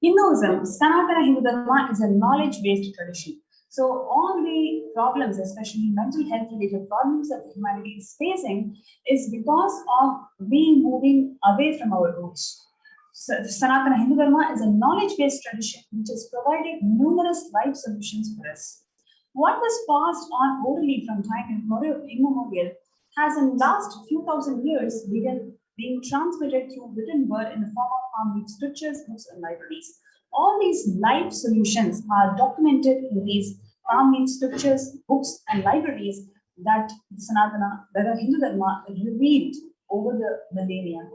Hinduism, Sanatana Hindu Dharma is a knowledge-based tradition. So all the problems, especially mental health related problems that humanity is facing, is because of being moving away from our roots. So, Sanatana Hindu Dharma is a knowledge-based tradition which has provided numerous life solutions for us. What was passed on orally from time immemorial has in the last few thousand years being transmitted through written word in the form of harmonic scriptures, books, and libraries. All these life solutions are documented in these harmonic scriptures, books, and libraries that Sanatana, that the Hindu Dharma revealed over the millennia.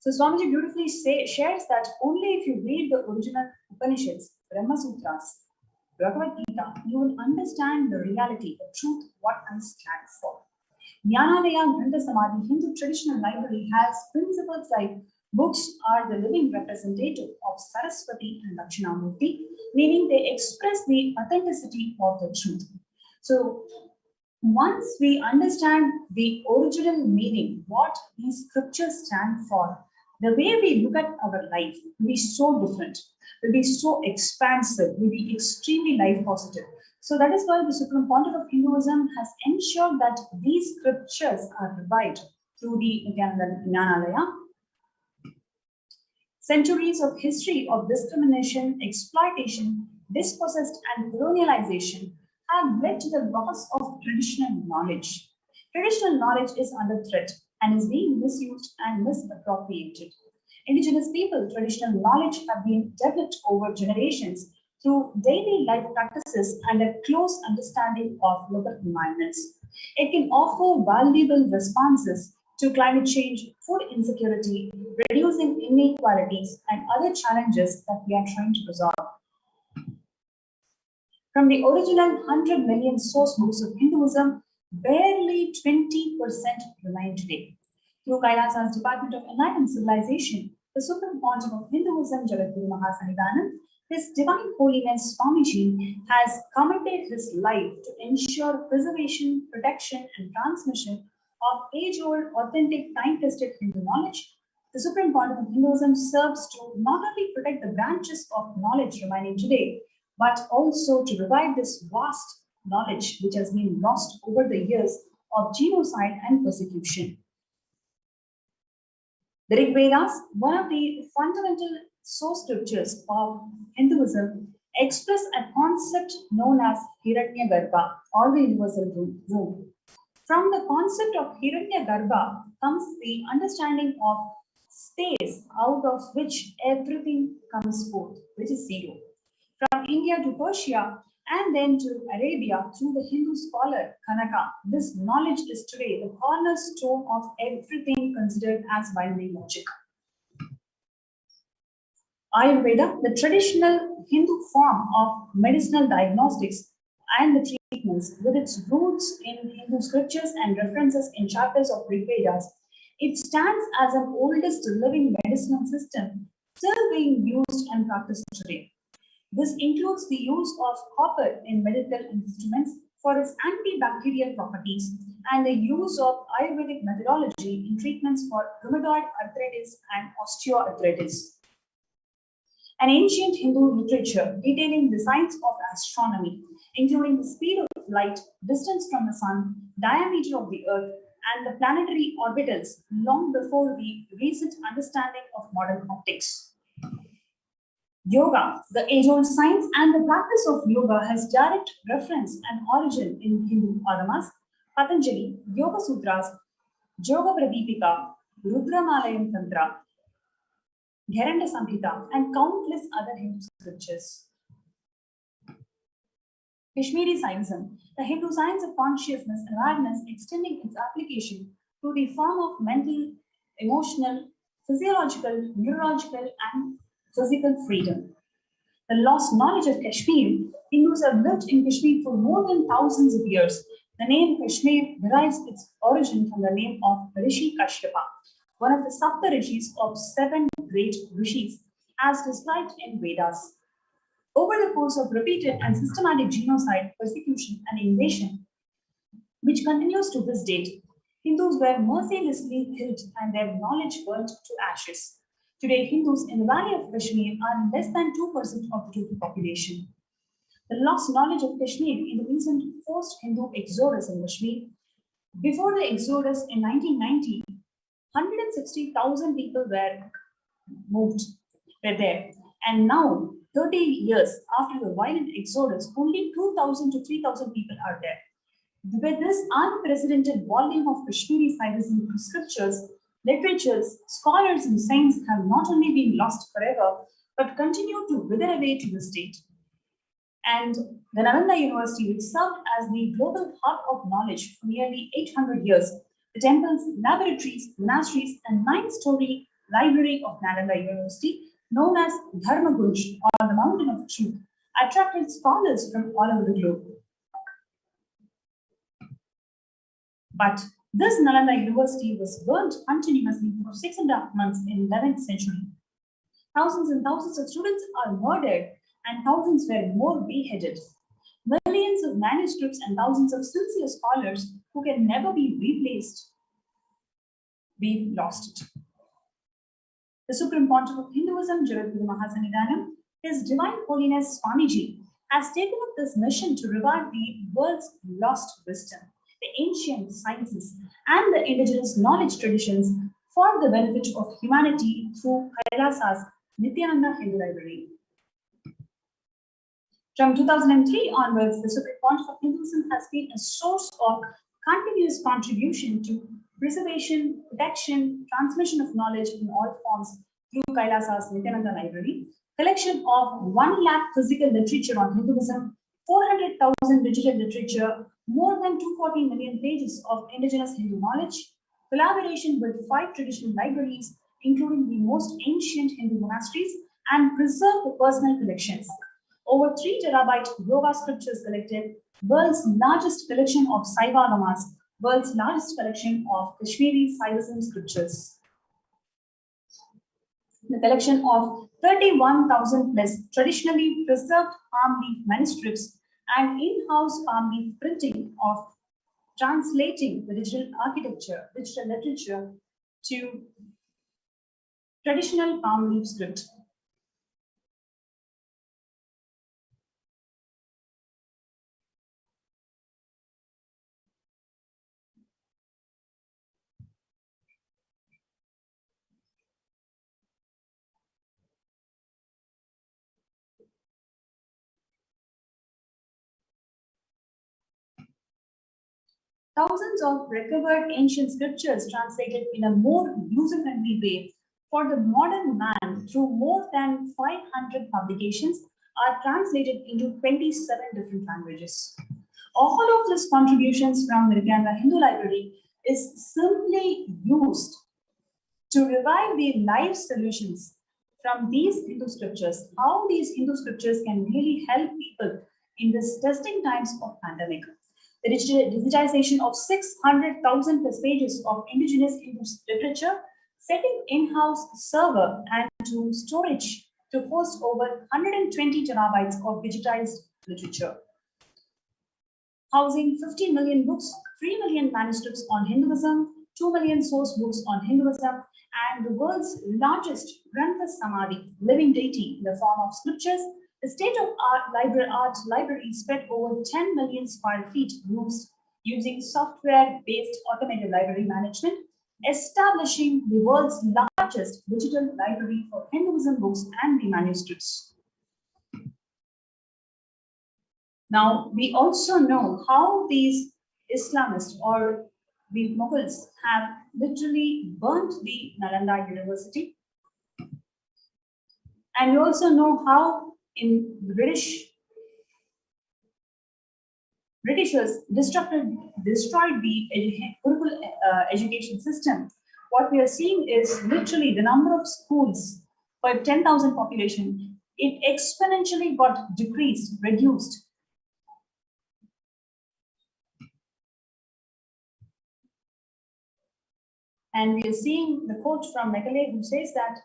So Swamiji beautifully shares that only if you read the original Upanishads, Brahma Sutras, Bhagavad Gita, you will understand the reality, the truth, what I stand for. Jnanalaya Grantha Samadhi Hindu traditional library has principles like books are the living representative of Saraswati and Dakshinamurti, meaning they express the authenticity of the truth. So once we understand the original meaning, what these scriptures stand for, the way we look at our life will be so different, will be so expansive, will be extremely life positive. So that is why the Supreme Pontiff of Hinduism has ensured that these scriptures are revived through the Jnanalaya. Centuries of history of discrimination, exploitation, dispossessed, and colonialization have led to the loss of traditional knowledge. Traditional knowledge is under threat and is being misused and misappropriated. Indigenous people, traditional knowledge have been developed over generations through daily life practices and a close understanding of local environments. It can offer valuable responses to climate change, food insecurity, reducing inequalities, and other challenges that we are trying to resolve. From the original 100 million source books of Hinduism, barely 20% remain today. Through Kailasa's Department of Enlightened Civilization, the Supreme Pontiff of Hinduism, Jagadguru Mahasannidhanam, His Divine Holiness Swamiji has committed his life to ensure preservation, protection, and transmission of age-old, authentic, time-tested Hindu knowledge. The Supreme Pontiff of Hinduism serves to not only protect the branches of knowledge remaining today, but also to revive this vast knowledge which has been lost over the years of genocide and persecution. The Rig Vedas, one of the fundamental source scriptures of Hinduism, express a concept known as Hiranyagarbha, or the universal womb. From the concept of Hiranyagarbha comes the understanding of space out of which everything comes forth, which is zero. From India to Persia and then to Arabia through the Hindu scholar Kanaka, this knowledge is today the cornerstone of everything considered as binary logic. Ayurveda, the traditional Hindu form of medicinal diagnostics and the treatments, with its roots in Hindu scriptures and references in chapters of Rig Vedas, it stands as an oldest living medicinal system still being used and practiced today. This includes the use of copper in medical instruments for its antibacterial properties and the use of Ayurvedic methodology in treatments for rheumatoid arthritis and osteoarthritis. An ancient Hindu literature detailing the science of astronomy, including the speed of light, distance from the sun, diameter of the earth, and the planetary orbitals long before the recent understanding of modern optics. Yoga, the age-old science and the practice of yoga, has direct reference and origin in Hindu Agamas, Patanjali, Yoga Sutras, Yoga Pradipika, Rudramalayam Tantra, Gheranda Samhita, and countless other Hindu scriptures. Kashmiri Scientism, the Hindu science of consciousness and awareness, extending its application to the form of mental, emotional, physiological, neurological, and physical freedom. The lost knowledge of Kashmir, Hindus have lived in Kashmir for more than thousands of years. The name Kashmir derives its origin from the name of Rishi Kashyapa, one of the Sapta Rishis of 7 great rishis, as described in Vedas. Over the course of repeated and systematic genocide, persecution, and invasion, which continues to this date, Hindus were mercilessly killed and their knowledge burnt to ashes. Today, Hindus in the Valley of Kashmir are less than 2% of the total population. The lost knowledge of Kashmir in the recent forced Hindu exodus in Kashmir. Before the exodus in 1990, 160,000 people were there. And now, 30 years after the violent exodus, only 2,000 to 3,000 people are there. With this unprecedented volume of Kashmiri Saivism scriptures, literatures, scholars, and saints have not only been lost forever, but continue to wither away to this date. And the Nalanda University, which served as the global hub of knowledge for nearly 800 years, the temples, laboratories, monasteries, and nine-story library of Nalanda University, known as Dharma Gunj, or the Mountain of Truth, attracted scholars from all over the globe. But this Nalanda University was burnt continuously for 6.5 months in 11th century. Thousands and thousands of students are murdered and thousands were more beheaded. Millions of manuscripts and thousands of sincere scholars who can never be replaced. We've lost it. The Supreme Pontiff of Hinduism, Jagadguru Mahasannidhanam, His Divine Holiness Swamiji, has taken up this mission to revive the world's lost wisdom, the ancient sciences, and the indigenous knowledge traditions for the benefit of humanity through Kailasa's Nityananda Hindu Library. From 2003 onwards, the Supreme Pontiff of Hinduism has been a source of continuous contribution to preservation, protection, transmission of knowledge in all forms through Kailasa's Nityananda Library, collection of 1 lakh physical literature on Hinduism, 400,000 digital literature, more than 240 million pages of indigenous Hindu knowledge, collaboration with 5 traditional libraries, including the most ancient Hindu monasteries, and preserve the personal collections. Over 3 terabyte yoga scriptures collected, world's largest collection of Saiva Lamas, world's largest collection of Kashmiri Saivism scriptures. The collection of 31,000 plus traditionally preserved palm leaf manuscripts and in-house palm leaf printing of translating the digital literature to traditional palm leaf script. Thousands of recovered ancient scriptures translated in a more user-friendly way for the modern man through more than 500 publications are translated into 27 different languages. All of these contributions from the Nityananda Hindu Library is simply used to revive the life solutions from these Hindu scriptures, how these Hindu scriptures can really help people in these testing times of pandemic. The digitization of 600,000 plus pages of indigenous Hindu literature, setting in-house server and to storage to host over 120 terabytes of digitized literature. Housing 50 million books, 3 million manuscripts on Hinduism, 2 million source books on Hinduism, and the world's largest Granth Samadhi, living deity in the form of scriptures. The state-of-art library spread over 10 million square feet using software-based automated library management, establishing the world's largest digital library for Hinduism books and the manuscripts. Now, we also know how these Islamists or the Mughals have literally burnt the Nalanda University. And we also know how in the Britishers destroyed the Gurukul education system. What we are seeing is literally the number of schools per 10,000 population, it exponentially got reduced. And we are seeing the quote from Macaulay who says that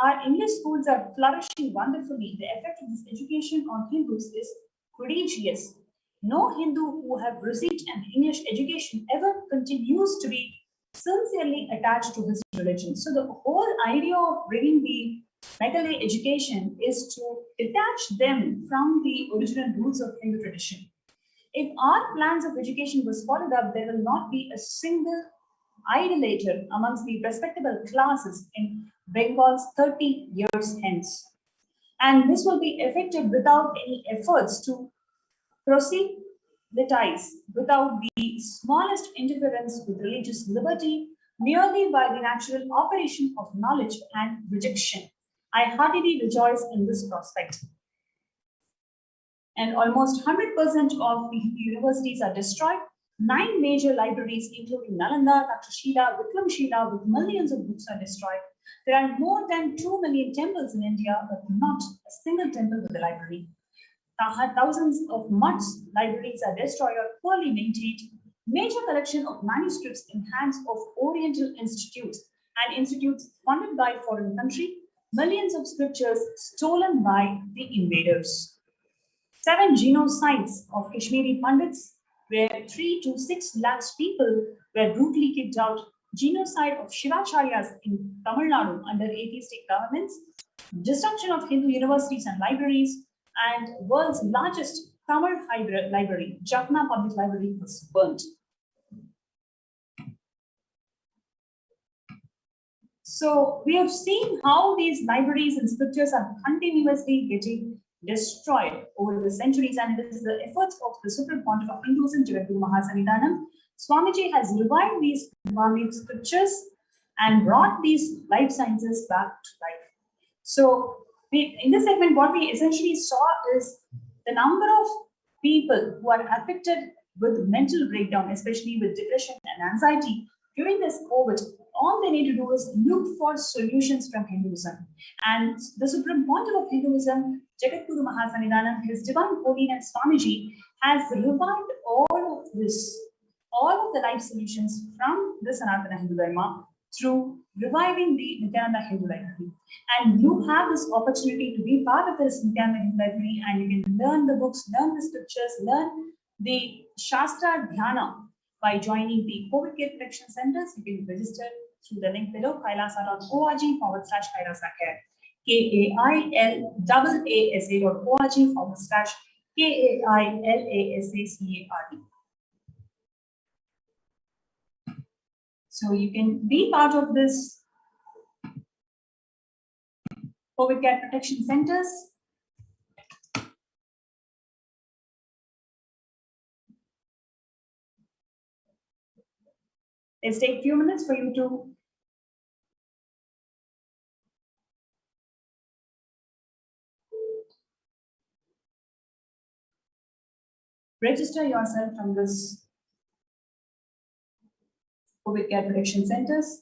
our English schools are flourishing wonderfully. The effect of this education on Hindus is prodigious. No Hindu who have received an English education ever continues to be sincerely attached to his religion. So the whole idea of bringing the Meghalaya education is to detach them from the original roots of Hindu tradition. If our plans of education was followed up, there will not be a single idolater amongst the respectable classes in Bengal's 30 years hence. And this will be effected without any efforts to proselytize, without the smallest interference with religious liberty, merely by the natural operation of knowledge and rejection. I heartily rejoice in this prospect. And almost 100% of the universities are destroyed. 9 major libraries, including Nalanda, Takshashila, Vikramshila, with millions of books are destroyed. There are more than 2 million temples in India, but not a single temple with a library. Thousands of mutts libraries are destroyed or poorly maintained. Major collection of manuscripts in hands of Oriental institutes and institutes funded by foreign country. Millions of scriptures stolen by the invaders. 7 genocides of Kashmiri Pandits, where 3 to 6 lakhs people were brutally kicked out. Genocide of Shivacharyas in Tamil Nadu under atheistic governments. Destruction of Hindu universities and libraries. And world's largest Tamil library, Jaffna Public Library, was burnt. So we have seen how these libraries and scriptures are continuously getting destroyed over the centuries, and it is the efforts of the Supreme Pontiff of Hinduism, Jagadguru Mahasannidhanam. Swamiji has revived these Vamik scriptures and brought these life sciences back to life. So in this segment, what we essentially saw is the number of people who are affected with mental breakdown, especially with depression and anxiety during this COVID. All they need to do is look for solutions from Hinduism. And the Supreme Pontiff of Hinduism, Jagadguru Mahasannidhanam, His Divine Holiness Swamiji, has revived all of this, all of the life solutions from the Sanatana Hindu Dharma through reviving the Nityananda Hindu Library. And you have this opportunity to be part of this Nityananda Hindu Library, and you can learn the books, learn the scriptures, learn the Shastra Dhyana by joining the COVID Care Protection Centers. You can register through the link below, kailasa.org/Kailasa Care. KAILASA.org/KAILASACARD. So you can be part of this COVID Care Protection Centers. Let's take a few minutes for you to register yourself from this COVID Care Protection Centers.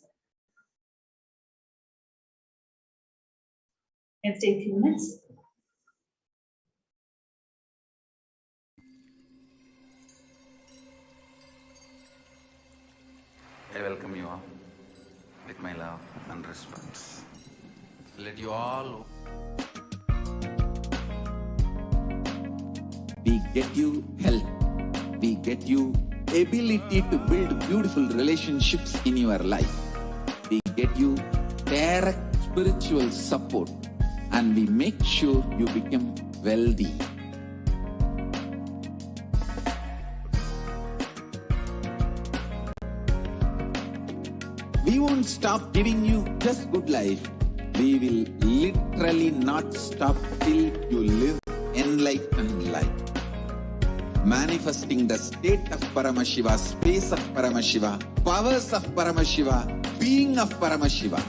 Let's take a few minutes. I welcome you all with my love and respect. Let you all. We get you health. We get you ability to build beautiful relationships in your life. We get you direct spiritual support, and we make sure you become wealthy. We won't stop giving you just good life. We will literally not stop till you live enlightened life. Manifesting the state of Paramashiva, space of Paramashiva, powers of Paramashiva, being of Paramashiva.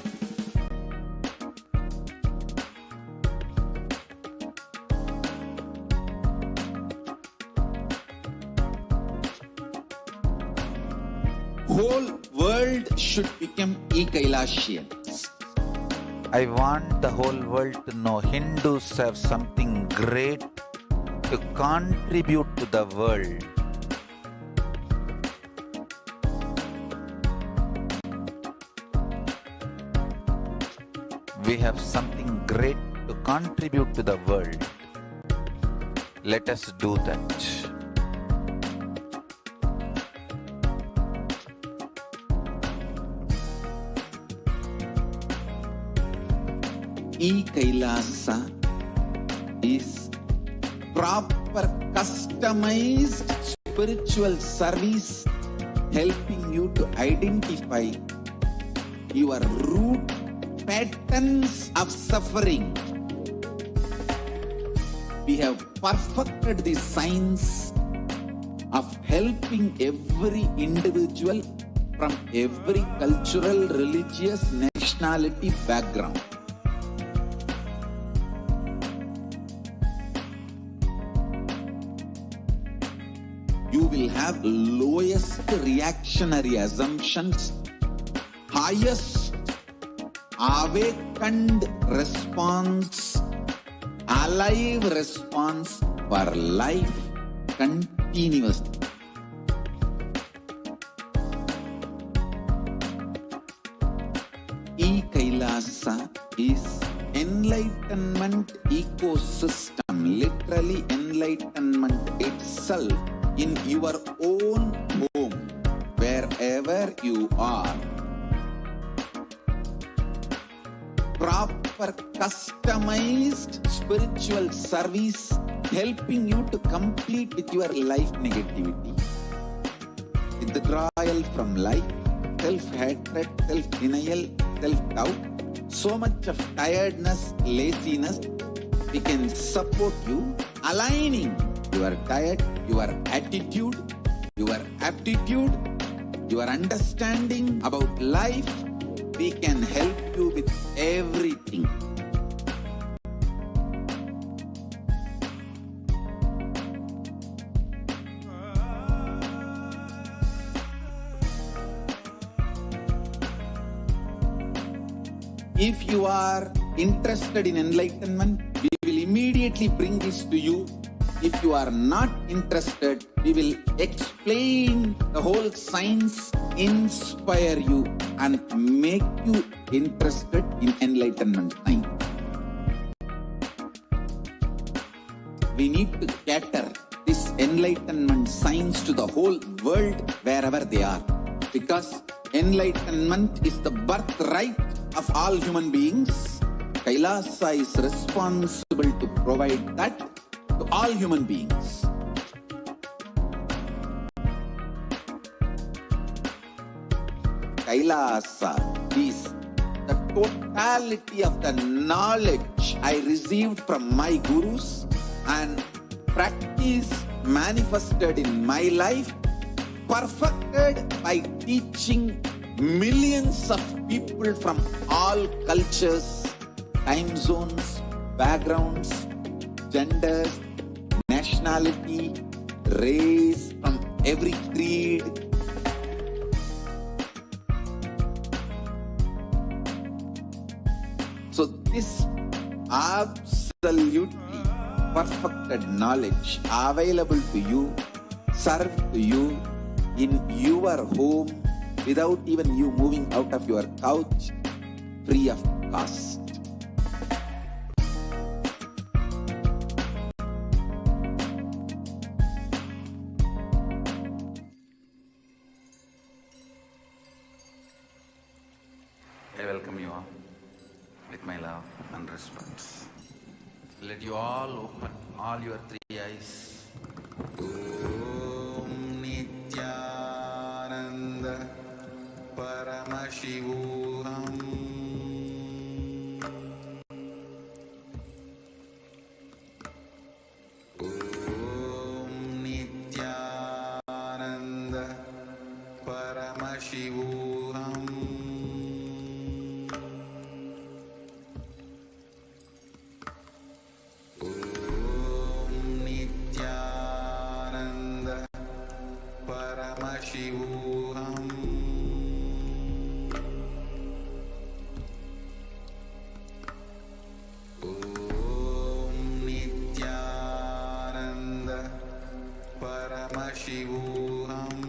Whole world should become Kailasian. I want the whole world to know Hindus have something great to contribute to the world. We have something great to contribute to the world. Let us do that. Kailasa is proper customized spiritual service helping you to identify your root patterns of suffering. We have perfected the science of helping every individual from every cultural, religious, nationality background. You will have lowest reactionary assumptions, highest awakened response, alive response for life continuously. Kailasa is enlightenment ecosystem, literally enlightenment itself in your own home, wherever you are. Proper customized spiritual service helping you to complete with your life negativity, withdrawal from life, self-hatred, self-denial, self-doubt, so much of tiredness, laziness. We can support you aligning your diet, your attitude, your aptitude, your understanding about life. We can help you with everything. If you are interested in enlightenment, we will immediately bring this to you. If you are not interested, we will explain the whole science, inspire you and make you interested in enlightenment science. We need to cater this enlightenment science to the whole world wherever they are, because enlightenment is the birthright of all human beings. Kailasa is responsible to provide that to all human beings. Kailasa is the totality of the knowledge I received from my gurus and practice manifested in my life, perfected by teaching millions of people from all cultures, time zones, backgrounds, genders, nationality, race, from every creed. So this absolutely perfected knowledge available to you, served to you in your home without even you moving out of your couch, free of cost. I welcome you all with my love and respect. Let you all open all your three eyes. Om Nityananda Paramashivoham. Om Nityananda Paramashivoham. Om Nityananda Paramashivoham. Om Nityananda Paramashivoham.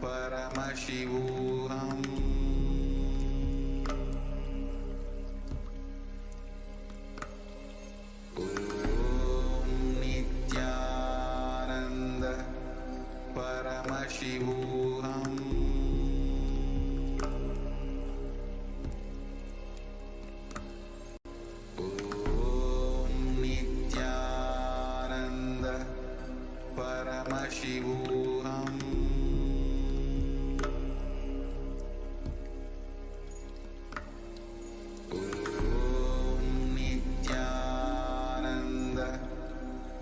Paramashivoham. Om Nityananda Paramashivoham. Om Nityananda Paramashivoham. Paramashivoham. Om Nityananda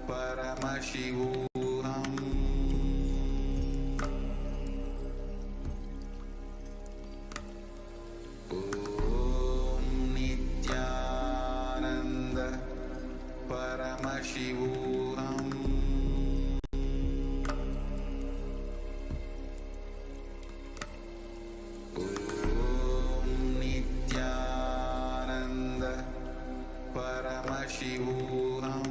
Paramashivoham. Om Nityananda Paramashivoham.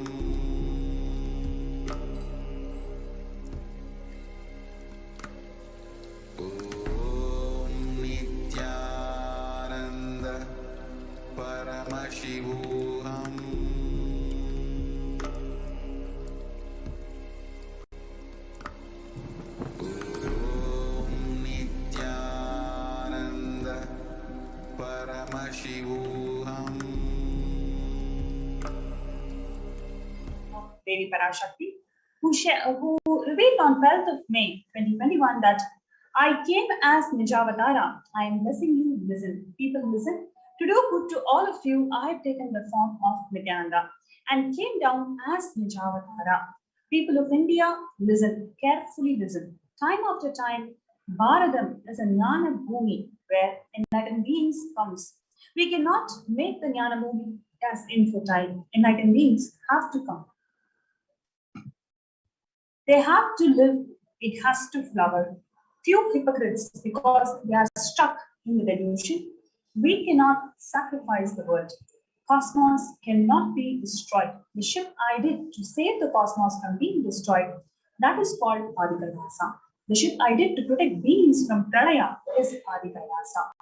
Paramashivoham. Om Nityananda Paramashivoham. Devi Parashakti, who revealed on 12th of May 2021 that I came as Nijavatara. I am blessing you. Listen. People, listen. To do good to all of you, I have taken the form of Nityananda and came down as Nijavatara. People of India, listen. Carefully listen. Time after time, Bharadam is a Jnana Bhumi where enlightened beings comes. We cannot make the Jnana Bhumi as infertile. Enlightened beings have to come. They have to live, it has to flower. Few hypocrites, because they are stuck in the delusion, we cannot sacrifice the world. Cosmos cannot be destroyed. The ship I did to save the cosmos from being destroyed, that is called Kailasa. The ship I did to protect beings from Pralaya is Kailasa.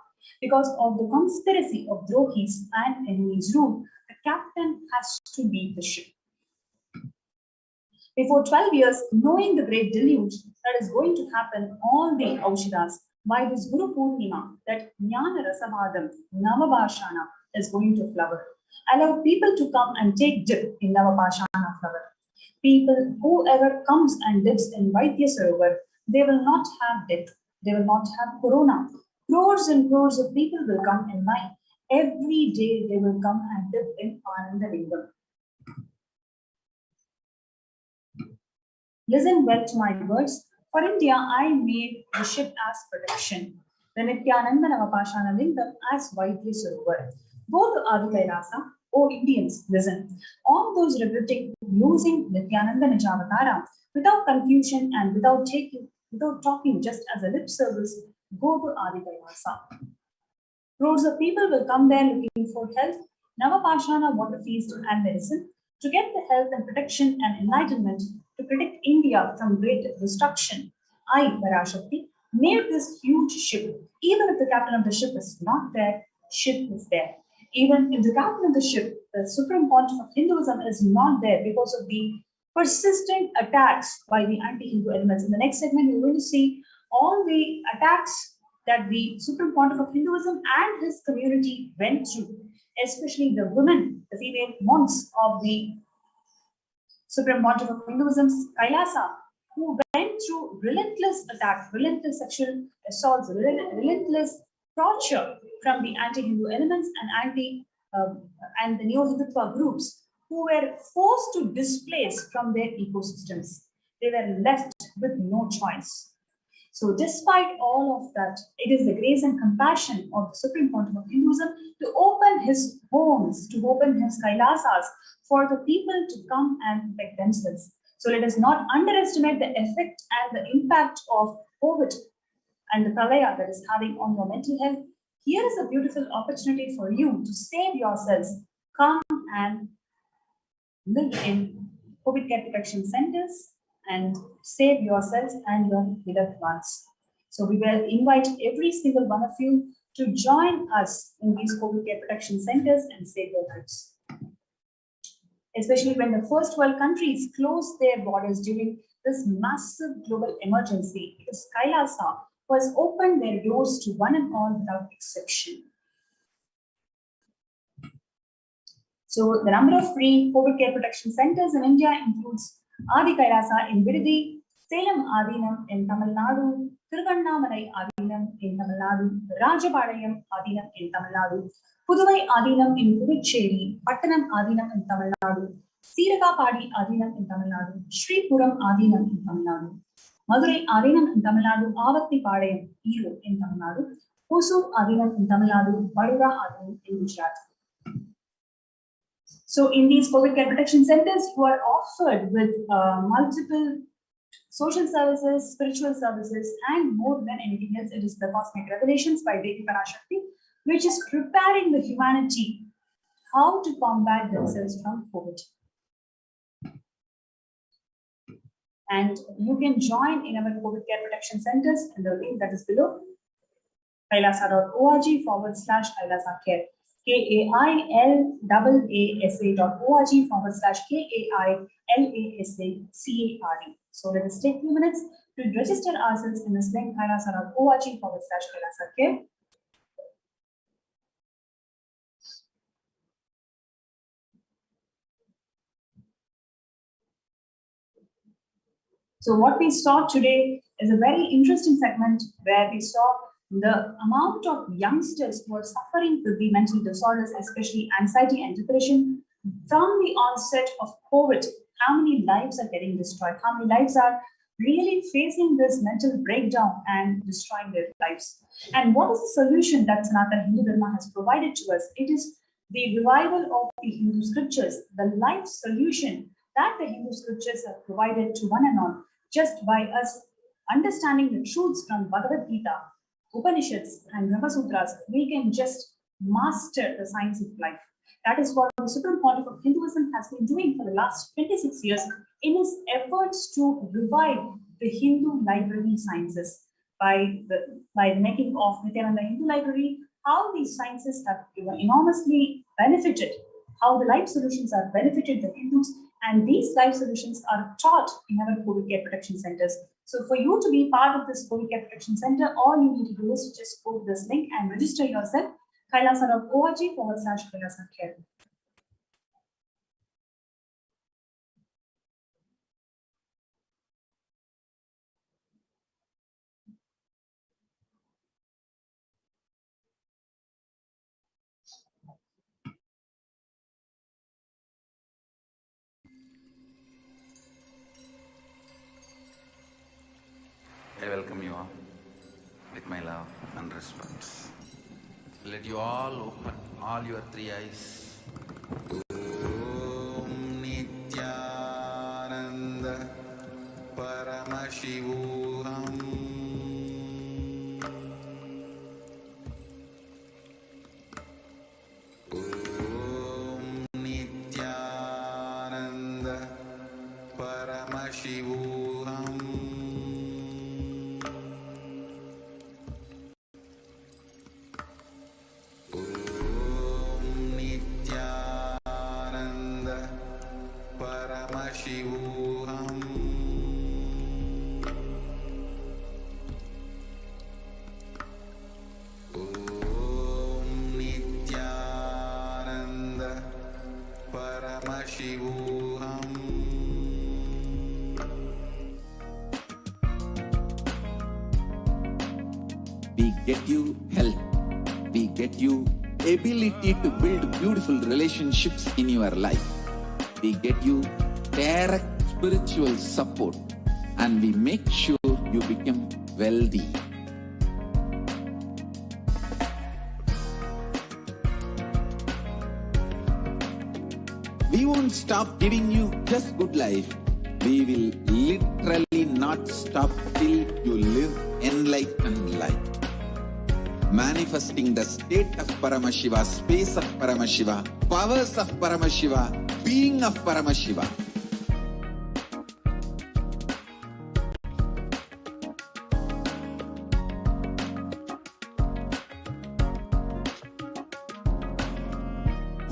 Because of the conspiracy of Drohis and enemies' rule, the captain has to lead the ship. Before 12 years, knowing the great deluge that is going to happen all the Aushidas, by this Guru Purnima, that Jnana Rasavadam, Navabhashana is going to flower. Allow people to come and take dip in Navabhashana flower. People, whoever comes and dips in Vaidya Sarovar, they will not have death, they will not have corona. Crores and crores of people will come in line. Every day they will come and dip in Ananda Lingam. Listen well to my words. For India, I made the ship as protection. The Nityananda Navapashana Lingam as Vaidya Sarovar. Go to Adi Kailasa, O Indians, listen. All those regretting losing Nityananda Nijavatara, without confusion and without talking just as a lip service, go to Adi Kailasa. Crores of people will come there looking for health, Navapashana water feast and medicine, to get the health and protection and enlightenment to protect India from great destruction. I, Parashakti, made this huge ship. Even if the captain of the ship is not there, ship is there. Even if the captain of the ship, the Supreme Pontiff of Hinduism, is not there because of the persistent attacks by the anti-Hindu elements. In the next segment, you're going to see all the attacks that the Supreme Pontiff of Hinduism and his community went through, especially the women, the female monks of the Supreme Pontiff of Hinduism's Kailasa, who went through relentless attacks, relentless sexual assaults, relentless torture from the anti-Hindu elements and the Neo-Hindutva groups, who were forced to displace from their ecosystems. They were left with no choice. So despite all of that, it is the grace and compassion of the Supreme Pontiff of Hinduism to open his homes, to open his Kailasas for the people to come and protect themselves. So let us not underestimate the effect and the impact of COVID and the pralaya that is having on your mental health. Here is a beautiful opportunity for you to save yourselves. Come and live in COVID care protection centers and save yourselves and your beloved ones. So we will invite every single one of you to join us in these COVID care protection centers and save your lives. Especially when the first world countries closed their borders during this massive global emergency, it is Kailasa who has opened their doors to one and all without exception. So the number of free COVID care protection centers in India includes Adi Kailasa in Vididi, Salem Adinam in Tamil Nadu, Thiruvannamalai Adinam in Tamil Nadu, Rajapalayam Adinam in Tamil Nadu, Puduvai Adinam in Puducherry, Pattanam Adinam in Tamil Nadu, Siragapadi Adinam in Tamil Nadu, Sripuram Adinam in Tamil Nadu, Madurai Adinam in Tamil Nadu, Avattipalayam in Tamil Nadu, Hosur Adinam in Tamil Nadu, Vadura Adinam in Gujarat. So in these COVID care protection centers, you are offered with multiple social services, spiritual services, and more than anything else, it is the cosmic revelations by Devi Parashakti, which is preparing the humanity how to combat themselves from COVID. And you can join in our COVID care protection centers in the link that is below, kailasa.org/Kailasa Care. KAILASA.org/KAILASACARE. So let us take a few minutes to register ourselves in this link, kailasa.org/Kailasa Care. So what we saw today is a very interesting segment where we saw the amount of youngsters who are suffering with the mental disorders, especially anxiety and depression, from the onset of COVID. How many lives are getting destroyed? How many lives are really facing this mental breakdown and destroying their lives? And what is the solution that Sanatana Hindu Dharma has provided to us? It is the revival of the Hindu scriptures, the life solution that the Hindu scriptures have provided to one and all, just by us understanding the truths from Bhagavad Gita, Upanishads, and Brahma Sutras. We can just master the science of life. That is what the Supreme Pontiff of Hinduism has been doing for the last 26 years in his efforts to revive the Hindu library sciences by the making of Nityananda Hindu Library, how these sciences have enormously benefited, how the life solutions are benefited the Hindus, and these life solutions are taught in our COVID care protection centers. So for you to be part of this COVID care protection center, all you need to do is just go to this link and register yourself, kailasa.org/Kailasa Care. I welcome you all with my love and respect. Let you all open all your three eyes. Om Nityananda Paramashivoham. Om Nityananda Paramashivoham. We get you health. We get you ability to build beautiful relationships in your life. We get you direct spiritual support, and we make sure you become wealthy. We won't stop giving you just good life. We will literally not stop till you live enlightened life. Manifesting the state of Paramashiva, space of Paramashiva, powers of Paramashiva, being of Paramashiva.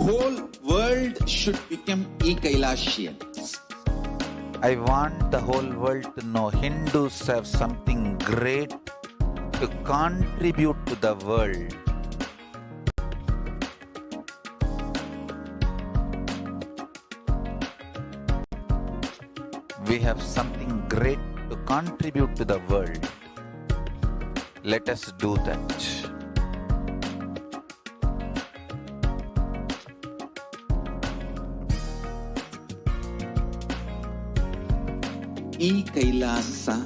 whole world should become Kailasians. I want the whole world to know Hindus have something great to contribute to the world. We have something great to contribute to the world. Let us do that. Kailasa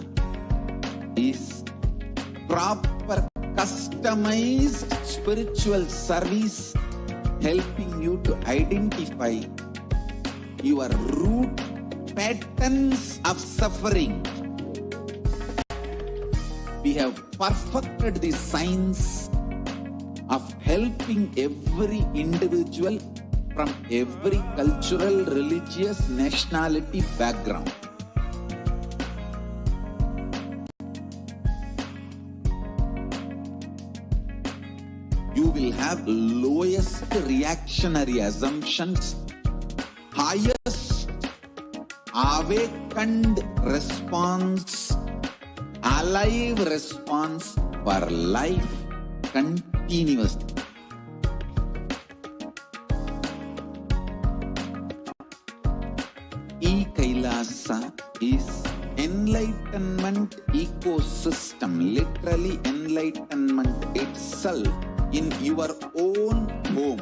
is proper customized spiritual service helping you to identify your root patterns of suffering. We have perfected the science of helping every individual from every cultural, religious, nationality background. You will have lowest reactionary assumptions, highest awakened response, alive response for life continuously. Kailasa is enlightenment ecosystem, literally enlightenment itself in your own home,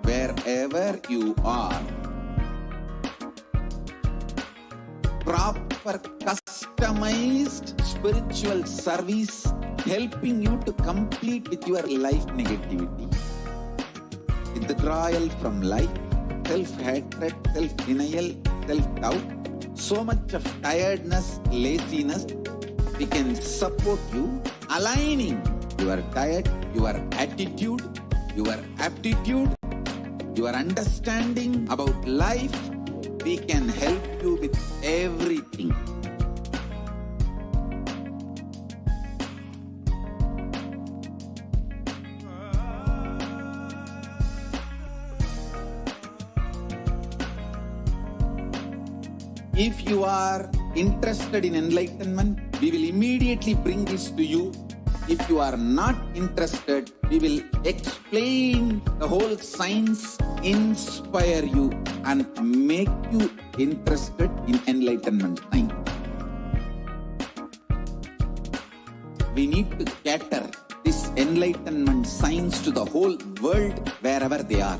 wherever you are. Proper customized spiritual service helping you to complete with your life negativity, withdrawal from life, self-hatred, self-denial, self-doubt, so much of tiredness, laziness. We can support you aligning your diet, your attitude, your aptitude, your understanding about life. We can help you with everything. If you are interested in enlightenment, we will immediately bring this to you. If you are not interested, we will explain the whole science, inspire you and make you interested in enlightenment science. We need to cater this enlightenment science to the whole world wherever they are,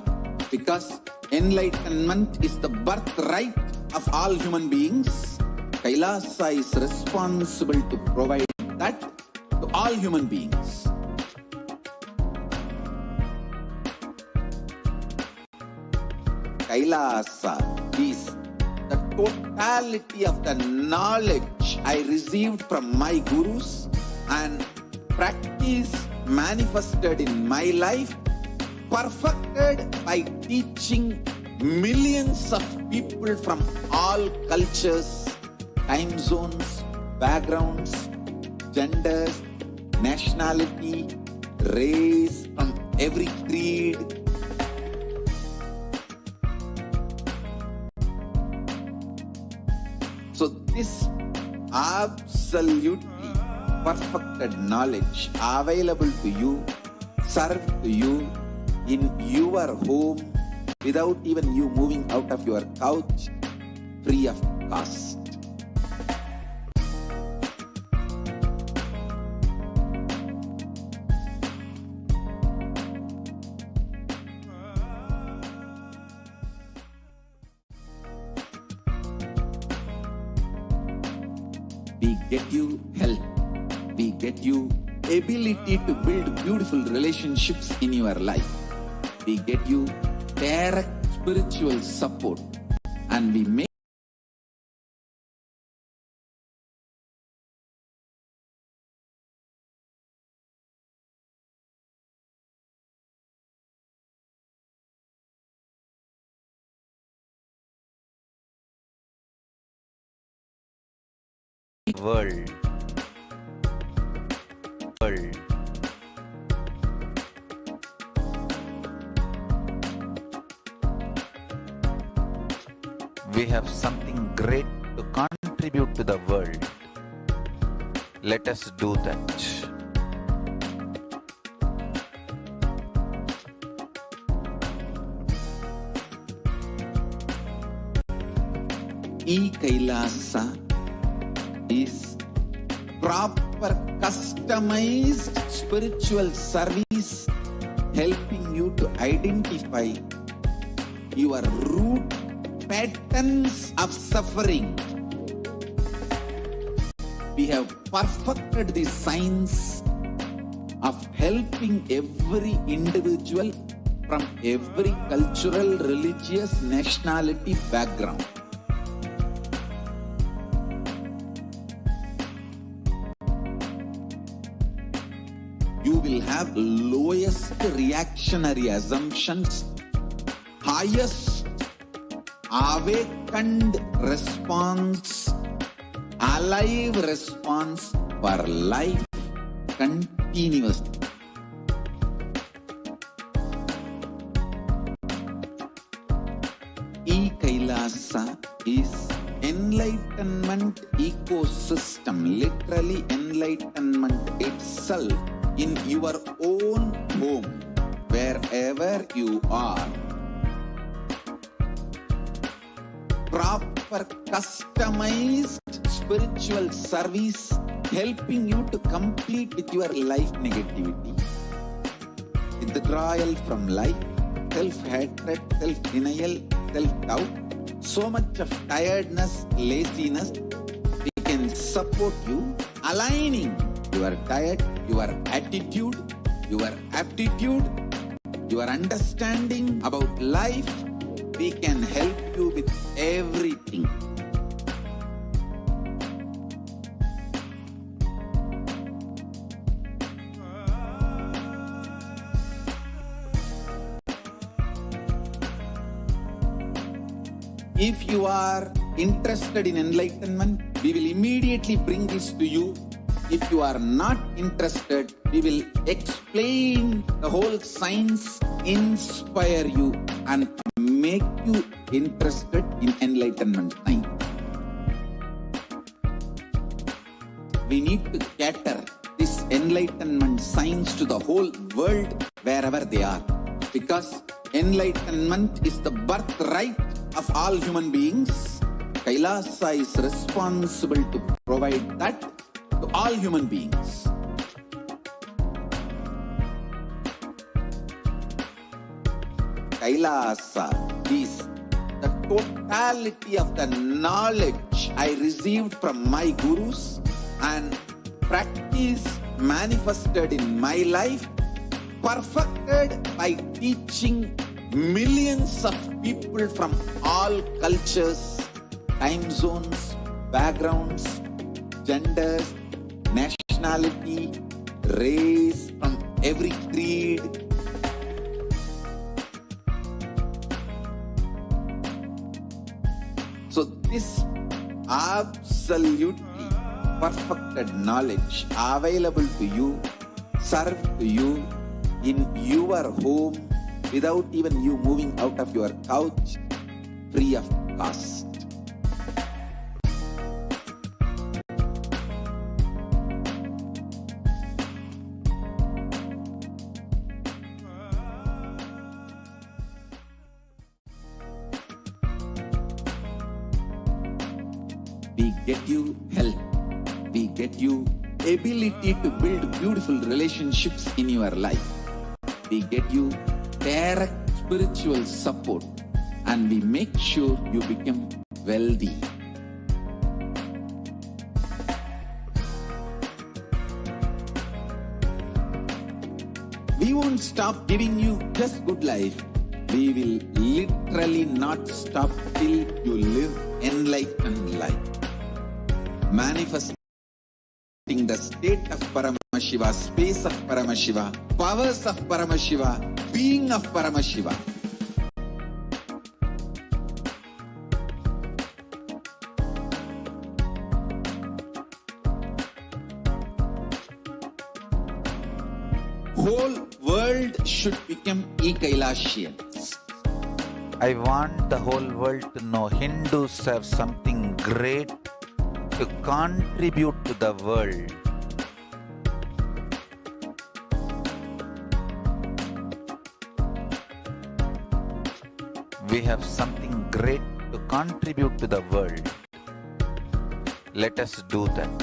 because enlightenment is the birthright of all human beings. Kailasa is responsible to provide that to all human beings. Kailasa is the totality of the knowledge I received from my gurus and practice manifested in my life, perfected by teaching millions of people from all cultures, time zones, backgrounds, genders, nationality, race, from every creed. So this absolutely perfected knowledge available to you, served to you in your home without even you moving out of your couch, free of cost. We get you help. We get you ability to build beautiful relationships in your life. We get you direct spiritual support, and we make world. We have something great to contribute to the world. Let us do that. Kailasa is proper customized spiritual service helping you to identify your root patterns of suffering. We have perfected the science of helping every individual from every cultural, religious, nationality background. You will have lowest reactionary assumptions, highest awakened response, alive response for life continuously. Kailasa is enlightenment ecosystem, literally enlightenment itself in your own home, wherever you are. Proper customized spiritual service helping you to complete with your life negativity, withdrawal from life, self-hatred, self-denial, self-doubt, so much of tiredness, laziness. We can support you aligning your diet, your attitude, your aptitude, your understanding about life. We can help you with everything. If you are interested in enlightenment, we will immediately bring this to you. If you are not interested, we will explain the whole science, inspire you, and make you interested in enlightenment time. We need to cater this enlightenment science to the whole world wherever they are, because enlightenment is the birthright of all human beings. Kailasa is responsible to provide that to all human beings. Kailasa is the totality of the knowledge I received from my gurus and practice manifested in my life, perfected by teaching millions of people from all cultures, time zones, backgrounds, genders, nationality, race, from every creed. So this absolutely perfected knowledge available to you, served to you in your home without even you moving out of your couch, free of cost. We get you health. We get you ability to build beautiful relationships in your life. We get you direct spiritual support, and we make sure you become wealthy. We won't stop giving you just good life. We will literally not stop till you live enlightened life. Manifesting the state of Paramashiva, space of Paramashiva, powers of Paramashiva, being of Paramashiva. Whole world should become Kailasians. I want the whole world to know Hindus have something great to contribute to the world. We have something great to contribute to the world. Let us do that.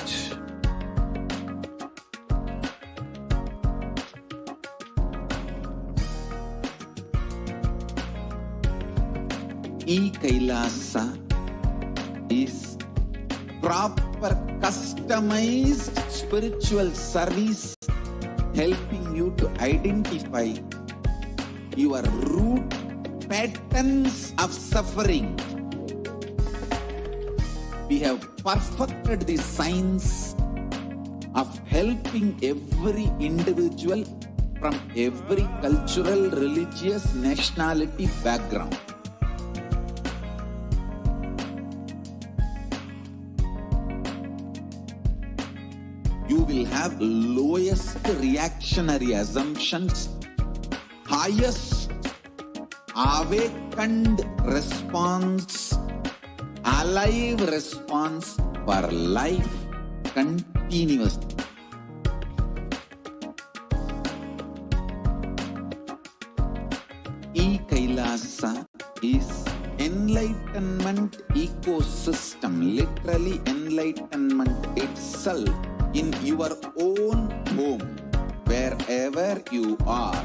Kailasa is proper customized spiritual service helping you to identify your root patterns of suffering. We have perfected the science of helping every individual from every cultural, religious, nationality background. You will have lowest reactionary assumptions, highest awakened response, alive response for life continuously. Kailasa is enlightenment ecosystem, literally enlightenment itself in your own home, wherever you are.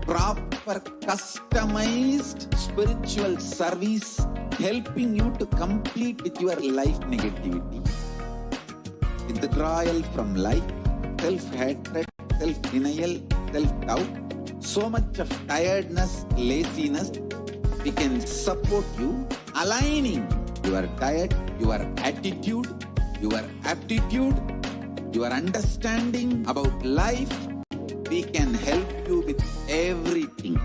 Proper customized spiritual service helping you to complete with your life negativity. Withdrawal from life, self-hatred, self-denial, self-doubt, so much of tiredness, laziness, we can support you aligning your diet, your attitude, your aptitude, your understanding about life. We can help you with everything.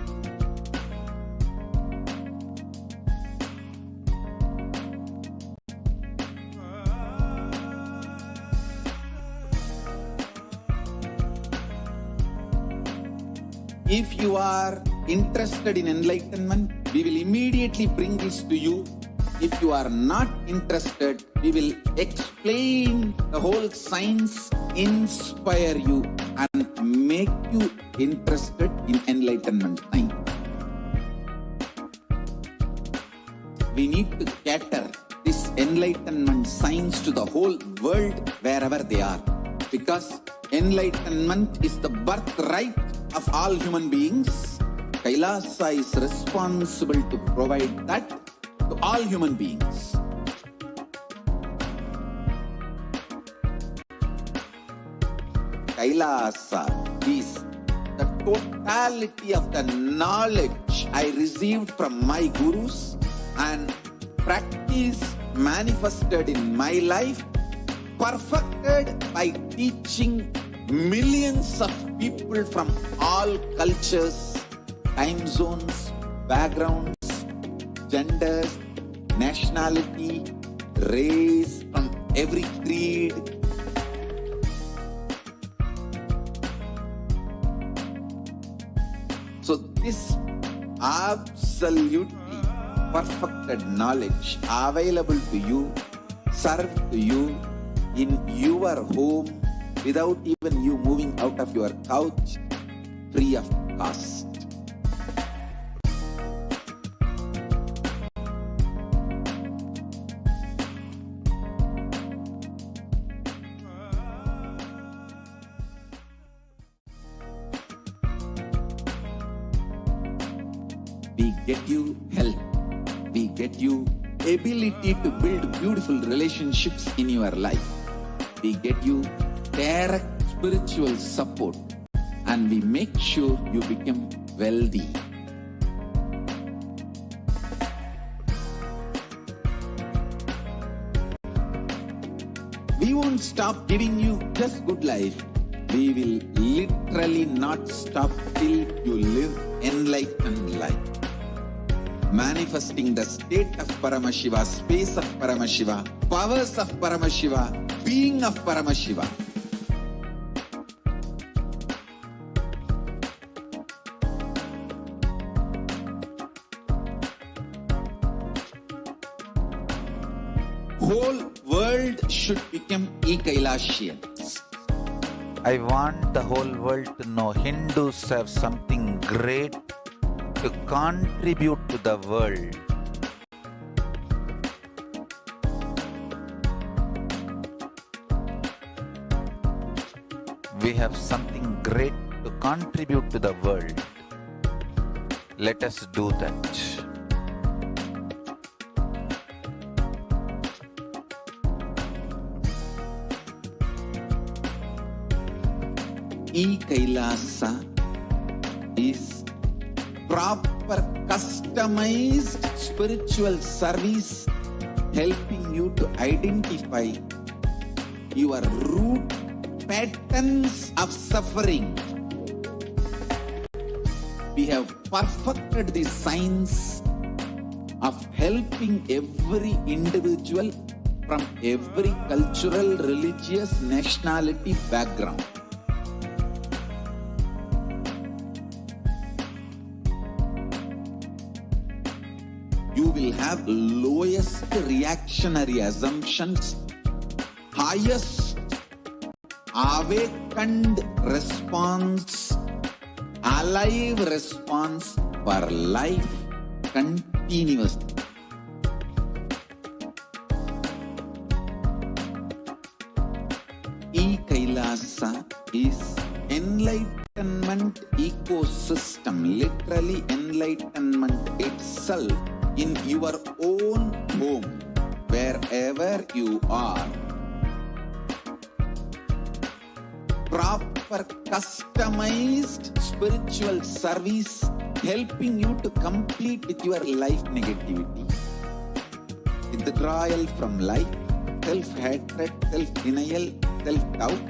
If you are interested in enlightenment, we will immediately bring this to you. If you are not interested, we will explain the whole science, inspire you and make you interested in enlightenment science. We need to cater this enlightenment science to the whole world wherever they are, because enlightenment is the birthright of all human beings. Kailasa is responsible to provide that to all human beings. Kailasa is the totality of the knowledge I received from my gurus and practice manifested in my life, perfected by teaching millions of people from all cultures, time zones, backgrounds, genders, nationality, race, from every creed. So this absolutely perfected knowledge available to you, served to you in your home without even you moving out of your couch, free of cost. We get you health. We get you ability to build beautiful relationships in your life. We get you direct spiritual support, and we make sure you become wealthy. We won't stop giving you just good life. We will literally not stop till you live enlightened life. Manifesting the state of Paramashiva, space of Paramashiva, powers of Paramashiva, being of Paramashiva. should become Kailasians. I want the whole world to know Hindus have something great to contribute to the world. We have something great to contribute to the world. Let us do that. Kailasa is proper customized spiritual service helping you to identify your root patterns of suffering. We have perfected the science of helping every individual from every cultural, religious, nationality background. You will have lowest reactionary assumptions, highest awakened response, alive response for life continuously. Kailasa is enlightenment ecosystem, literally enlightenment itself in your own home, wherever you are. Proper customized spiritual service helping you to complete with your life negativity, withdrawal from life, self-hatred, self-denial, self-doubt,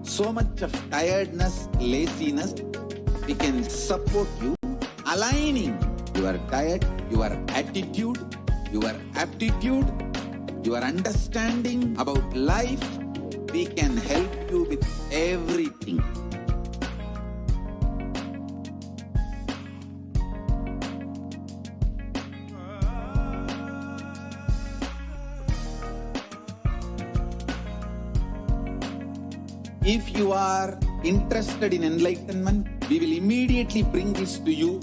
so much of tiredness, laziness. We can support you aligning your diet, your attitude, your aptitude, your understanding about life. We can help you with everything. If you are interested in enlightenment, we will immediately bring this to you.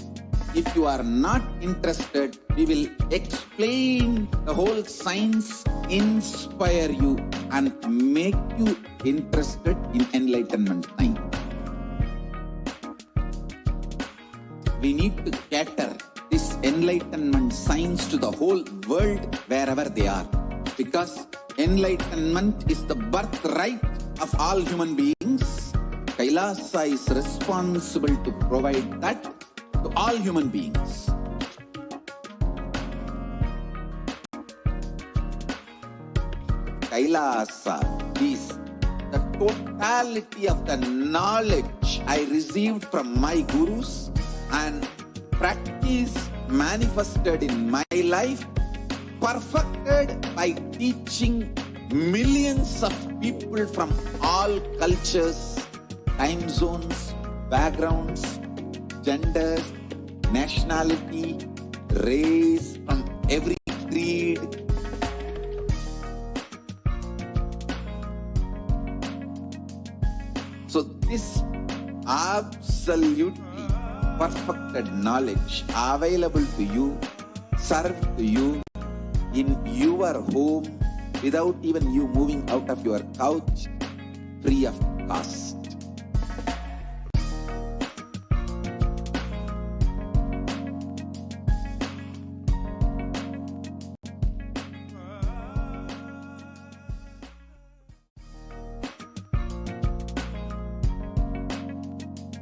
If you are not interested, we will explain the whole science, inspire you and make you interested in enlightenment time. We need to cater this enlightenment science to the whole world wherever they are, because enlightenment is the birthright of all human beings. Kailasa is responsible to provide that to all human beings. Kailasa is the totality of the knowledge I received from my gurus and practice manifested in my life, perfected by teaching millions of people from all cultures, time zones, backgrounds, genders, nationality, race, from every creed. So this absolutely perfected knowledge available to you, served to you in your home without even you moving out of your couch, free of cost.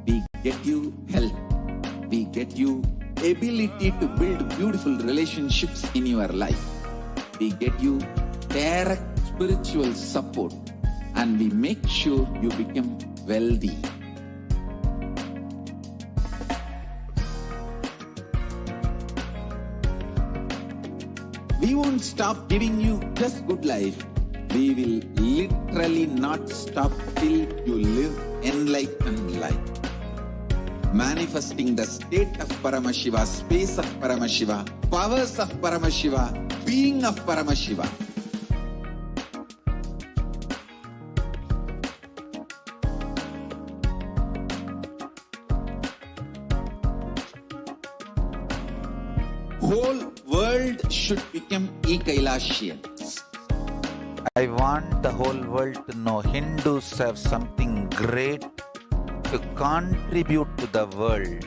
We get you health. We get you ability to build beautiful relationships in your life. We get you direct spiritual support and we make sure you become wealthy. We won't stop giving you just good life. We will literally not stop till you live enlightened life. Manifesting the state of Paramashiva, space of Paramashiva, powers of Paramashiva, being of Paramashiva. whole world should become Kailasians. I want the whole world to know Hindus have something great to contribute to the world.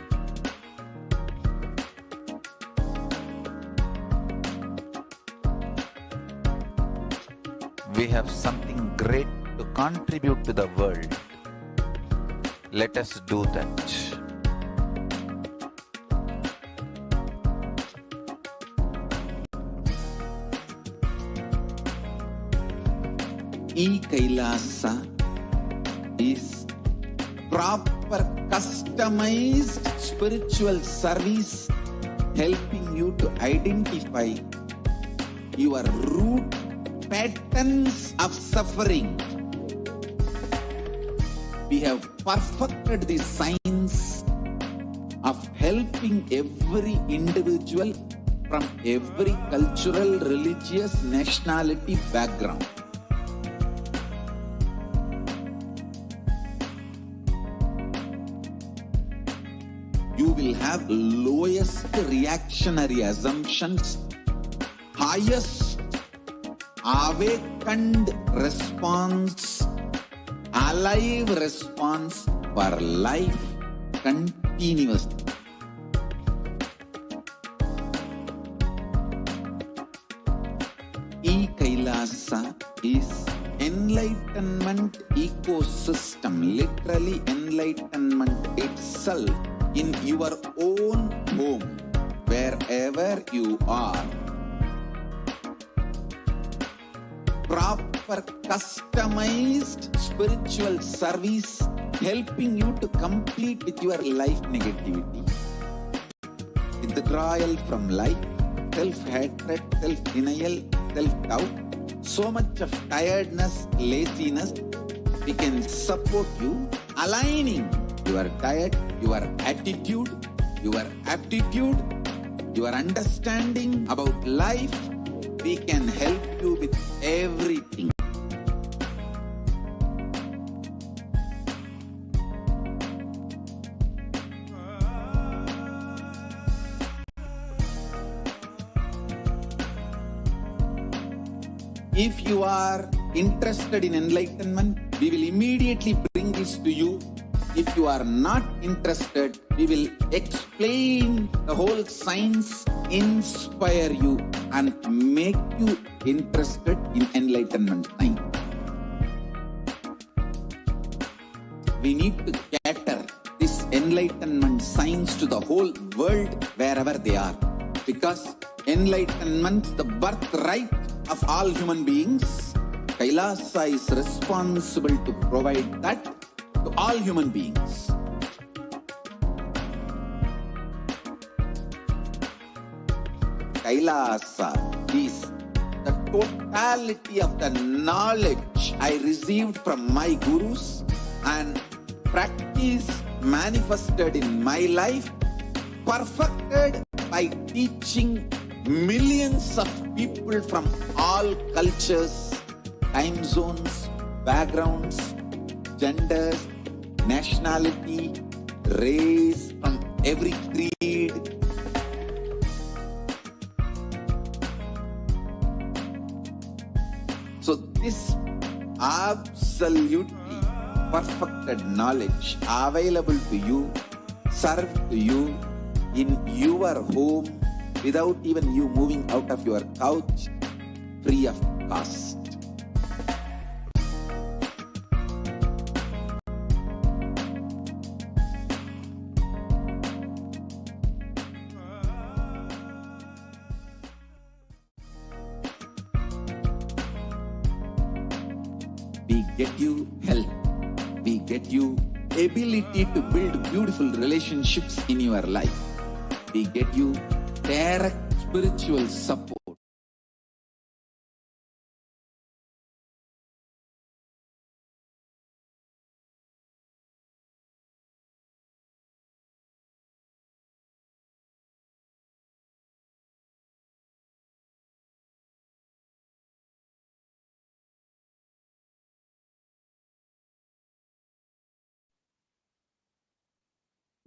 We have something great to contribute to the world. Let us do that. Kailasa is proper customized spiritual service helping you to identify your root patterns of suffering. We have perfected the science of helping every individual from every cultural, religious, nationality background. You will have lowest reactionary assumptions, highest awakened response, alive response for life continuously. Kailasa is enlightenment ecosystem, literally enlightenment itself in your own home, wherever you are. Proper customized spiritual service helping you to complete with your life negativity, withdrawal from life, self-hatred, self-denial, self-doubt, so much of tiredness, laziness. We can support you aligning your diet, your attitude, your aptitude, your understanding about life. We can help you with everything. If you are interested in enlightenment, we will immediately bring this to you. If you are not interested, we will explain the whole science, inspire you and make you interested in enlightenment time. We need to cater this enlightenment science to the whole world wherever they are, because enlightenment is the birthright of all human beings. Kailasa is responsible to provide that to all human beings. Kailasa is the totality of the knowledge I received from my gurus and practice manifested in my life, perfected by teaching millions of people from all cultures, time zones, backgrounds, genders, nationality, race, from every creed. So this absolutely perfected knowledge available to you, served to you in your home without even you moving out of your couch, free of cost. We get you health. We get you ability to build beautiful relationships in your life. We get you direct spiritual support.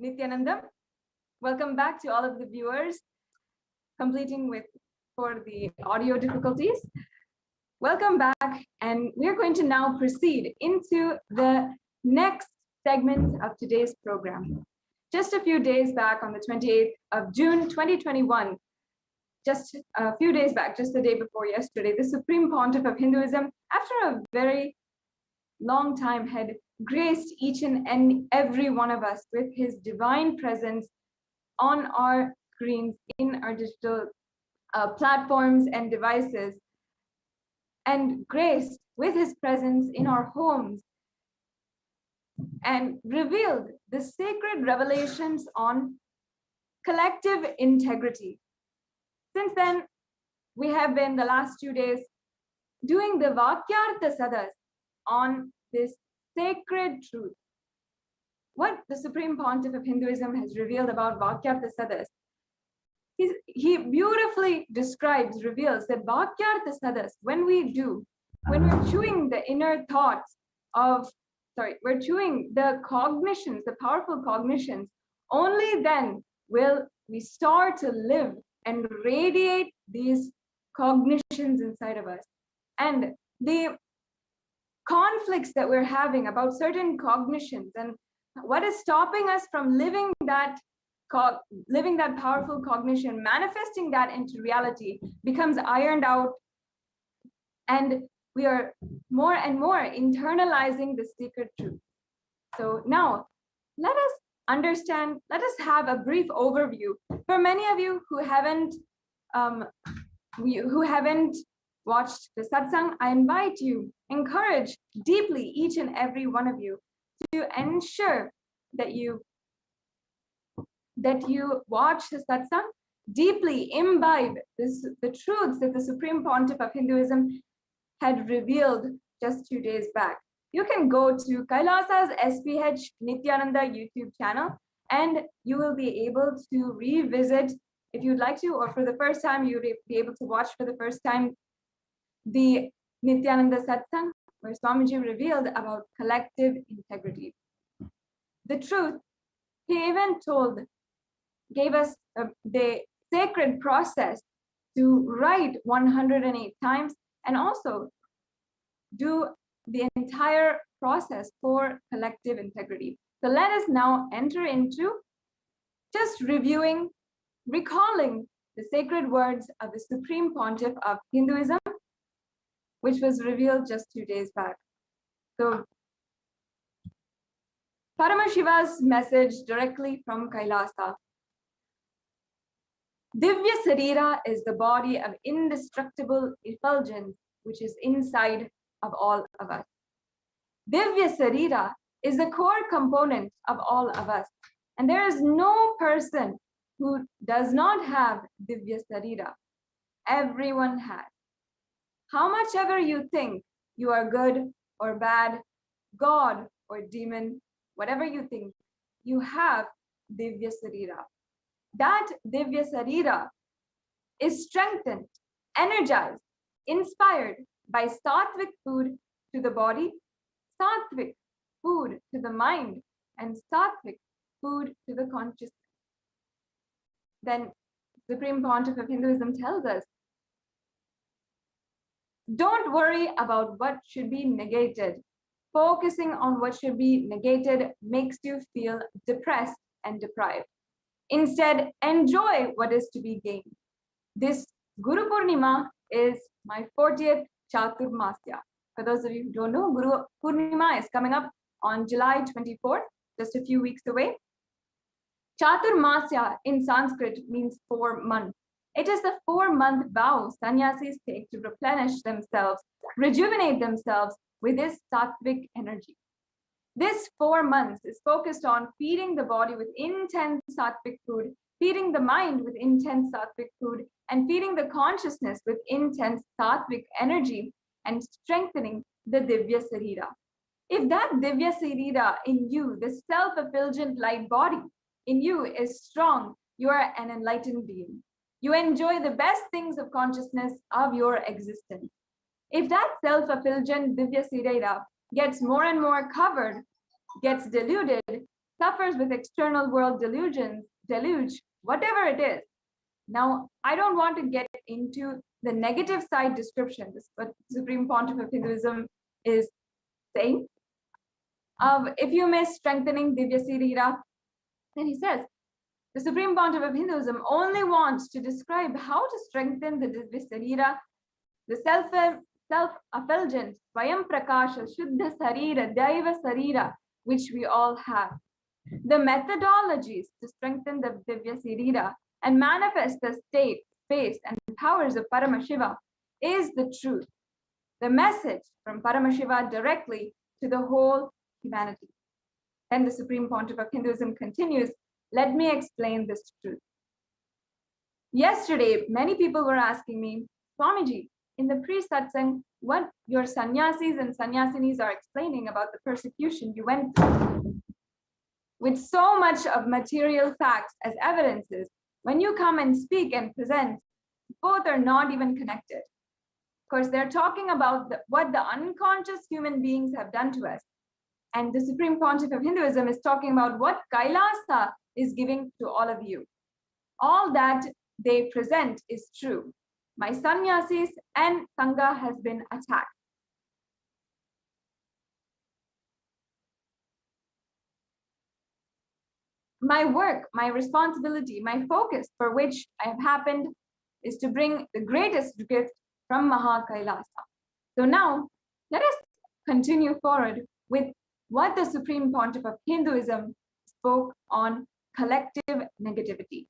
Nityanandam, welcome back to all of the viewers. completing with for the audio difficulties. Welcome back, and we're going to now proceed into the next segment of today's program. Just a few days back, on the 28th of June 2021, just a few days back, just the day before yesterday, the Supreme Pontiff of Hinduism, after a very long time, had graced each and every one of us with his divine presence on our screens, in our digital platforms and devices, and graced with his presence in our homes, and revealed the sacred revelations on collective integrity. Since then, we have been the last 2 days doing the Vakyartha Sadas on this sacred truth. What the Supreme Pontiff of Hinduism has revealed about Vakyartha Sadas, he beautifully describes, reveals that Vakyartha Sadas, when we're chewing the inner thoughts of, we're chewing the cognitions, the powerful cognitions, only then will we start to live and radiate these cognitions inside of us. And the conflicts that we're having about certain cognitions and what is stopping us from living that powerful cognition, manifesting that into reality, becomes ironed out, and we are more and more internalizing the secret truth. So now, let us understand, let us have a brief overview. For many of you who haven't watched the satsang, I invite you, encourage deeply each and every one of you to ensure that you watch the satsang, deeply imbibe the truths that the Supreme Pontiff of Hinduism had revealed just 2 days back. You can go to Kailasa's SPH Nityananda YouTube channel, and you will be able to revisit, if you'd like to, or for the first time, you'll be able to watch for the first time the Nityananda Satsang, where Swamiji revealed about collective integrity. The truth, he even gave us the sacred process to write 108 times, and also do the entire process for collective integrity. So let us now enter into just recalling the sacred words of the Supreme Pontiff of Hinduism, which was revealed just 2 days back. So Paramashiva's message directly from Kailasa. Divya Sarira is the body of indestructible effulgence, which is inside of all of us. Divya Sarira is the core component of all of us. And there is no person who does not have Divya Sarira. Everyone has. How much ever you think you are good or bad, God or demon, whatever you think, you have Divya Sarira. That Divya Sarira is strengthened, energized, inspired by sattvic food to the body, sattvic food to the mind, and sattvic food to the consciousness. Then Supreme Pontiff of Hinduism tells us, don't worry about what should be negated. Focusing on what should be negated makes you feel depressed and deprived. Instead, enjoy what is to be gained. This Guru Purnima is my 40th Chaturmasya. For those of you who don't know, Guru Purnima is coming up on July 24th, just a few weeks away. Chaturmasya in Sanskrit means 4 months. It is the 4-month vow sannyasis take to replenish themselves, rejuvenate themselves with this sattvic energy. This 4 months is focused on feeding the body with intense sattvic food, feeding the mind with intense sattvic food, and feeding the consciousness with intense sattvic energy, and strengthening the Divya Sarira. If that Divya Sarira in you, the self-effulgent light body in you is strong, you are an enlightened being. You enjoy the best things of consciousness of your existence. If that self-effulgent Divya Sarira gets more and more covered, gets deluded, suffers with external world deluge, whatever it is, Now, I don't want to get into the negative side description. This is what Supreme Pontiff of Hinduism is saying. If you miss strengthening Divya Sirira, then he says, the Supreme Pontiff of Hinduism only wants to describe how to strengthen the Divya Sarira, the self-effulgent Swayam Prakasha, Shuddha Sarira, Daiva Sarira, which we all have. The methodologies to strengthen the Divya Sarira and manifest the state, space, and powers of Paramashiva is the truth. The message from Paramashiva directly to the whole humanity. Then the Supreme Pontiff of Hinduism continues, let me explain this truth. Yesterday, many people were asking me, Swamiji, in the pre-satsang, what your sannyasis and sannyasinis are explaining about the persecution you went through. With so much of material facts as evidences, when you come and speak and present, both are not even connected. Of course, they're talking about what the unconscious human beings have done to us. And the Supreme Pontiff of Hinduism is talking about what Kailasa is giving to all of you. All that they present is true. My sannyasis and Sangha has been attacked. My work, my responsibility, my focus for which I have happened is to bring the greatest gift from Maha Kailasa. So now, let us continue forward with what the Supreme Pontiff of Hinduism spoke on collective negativity.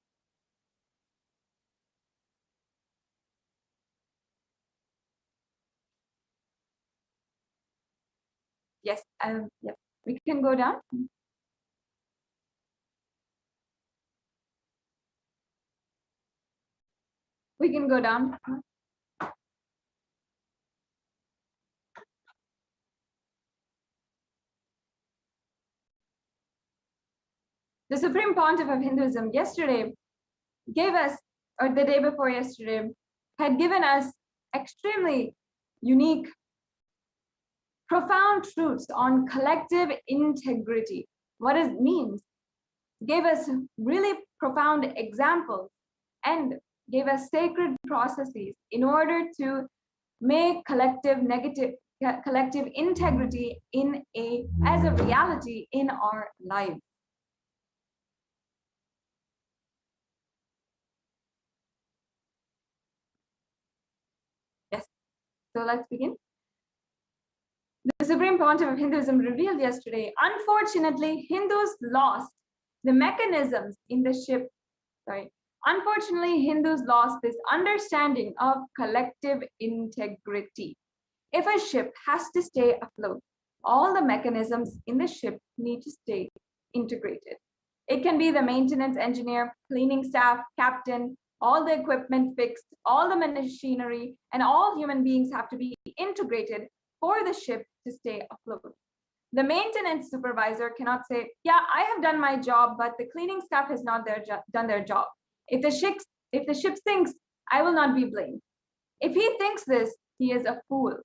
Yes, yes, we can go down. We can go down. The Supreme Pontiff of Hinduism yesterday gave us, or the day before yesterday, had given us extremely unique, profound truths on collective integrity. What it means, gave us really profound examples and gave us sacred processes in order to make collective integrity as a reality in our lives. Yes, so let's begin. The Supreme Pontiff of Hinduism revealed yesterday, unfortunately, Hindus lost the mechanisms in the ship. Unfortunately, Hindus lost this understanding of collective integrity. If a ship has to stay afloat, all the mechanisms in the ship need to stay integrated. It can be the maintenance engineer, cleaning staff, captain, all the equipment fixed, all the machinery, and all human beings have to be integrated for the ship to stay afloat. The maintenance supervisor cannot say, yeah, I have done my job, but the cleaning staff has not done their job. If the ship sinks, I will not be blamed. If he thinks this, he is a fool.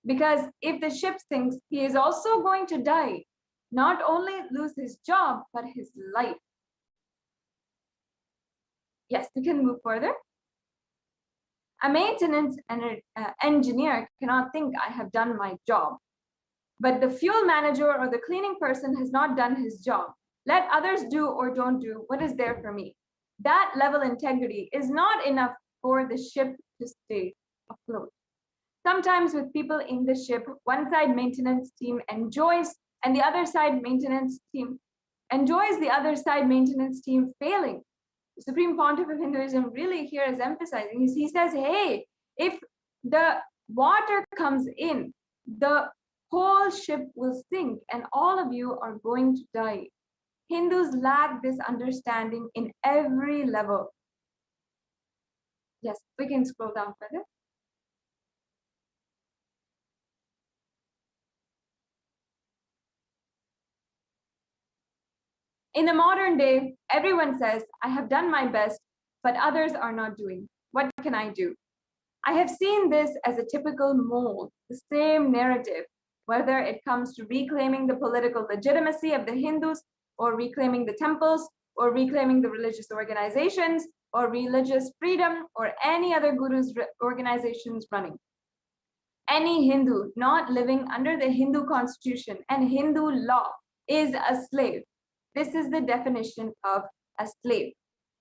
Because if the ship sinks, he is also going to die. Not only lose his job, but his life. Yes, we can move further. A maintenance engineer cannot think I have done my job. But the fuel manager or the cleaning person has not done his job. Let others do or don't do what is there for me. That level integrity is not enough for the ship to stay afloat. Sometimes with people in the ship, one side maintenance team enjoys and the other side maintenance team enjoys the other side maintenance team failing. The Supreme Pontiff of Hinduism really here is emphasizing. He says, hey, if the water comes in, the whole ship will sink and all of you are going to die. Hindus lack this understanding in every level. Yes, we can scroll down further. In the modern day, everyone says, I have done my best, but others are not doing. What can I do? I have seen this as a typical mold, the same narrative, whether it comes to reclaiming the political legitimacy of the Hindus, or reclaiming the temples, or reclaiming the religious organizations, or religious freedom or any other guru's organizations running. Any Hindu not living under the Hindu constitution and Hindu law is a slave. This is the definition of a slave.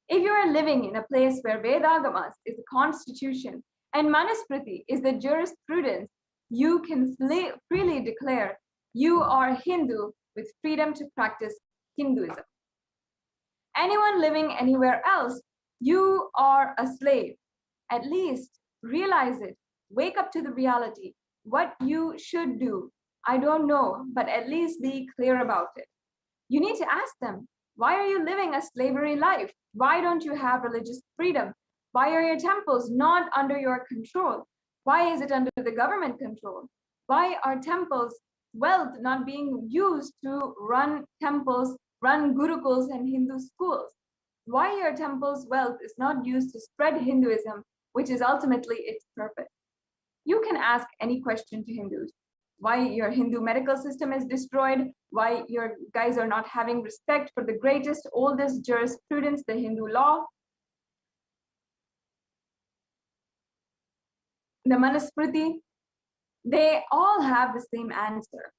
If you are living in a place where Vedagamas is the constitution and Manusmriti is the jurisprudence, you can freely declare you are Hindu with freedom to practice Hinduism. Anyone living anywhere else, you are a slave. At least realize it. Wake up to the reality. What you should do, I don't know, but at least be clear about it. You need to ask them, why are you living a slavery life? Why don't you have religious freedom? Why are your temples not under your control? Why is it under the government control? Why are temples' wealth not being used to run temples, run gurukuls and Hindu schools? Why your temple's wealth is not used to spread Hinduism, which is ultimately its purpose? You can ask any question to Hindus. Why your Hindu medical system is destroyed, why your guys are not having respect for the greatest, oldest jurisprudence, the Hindu law, the Manusmriti, they all have the same answer.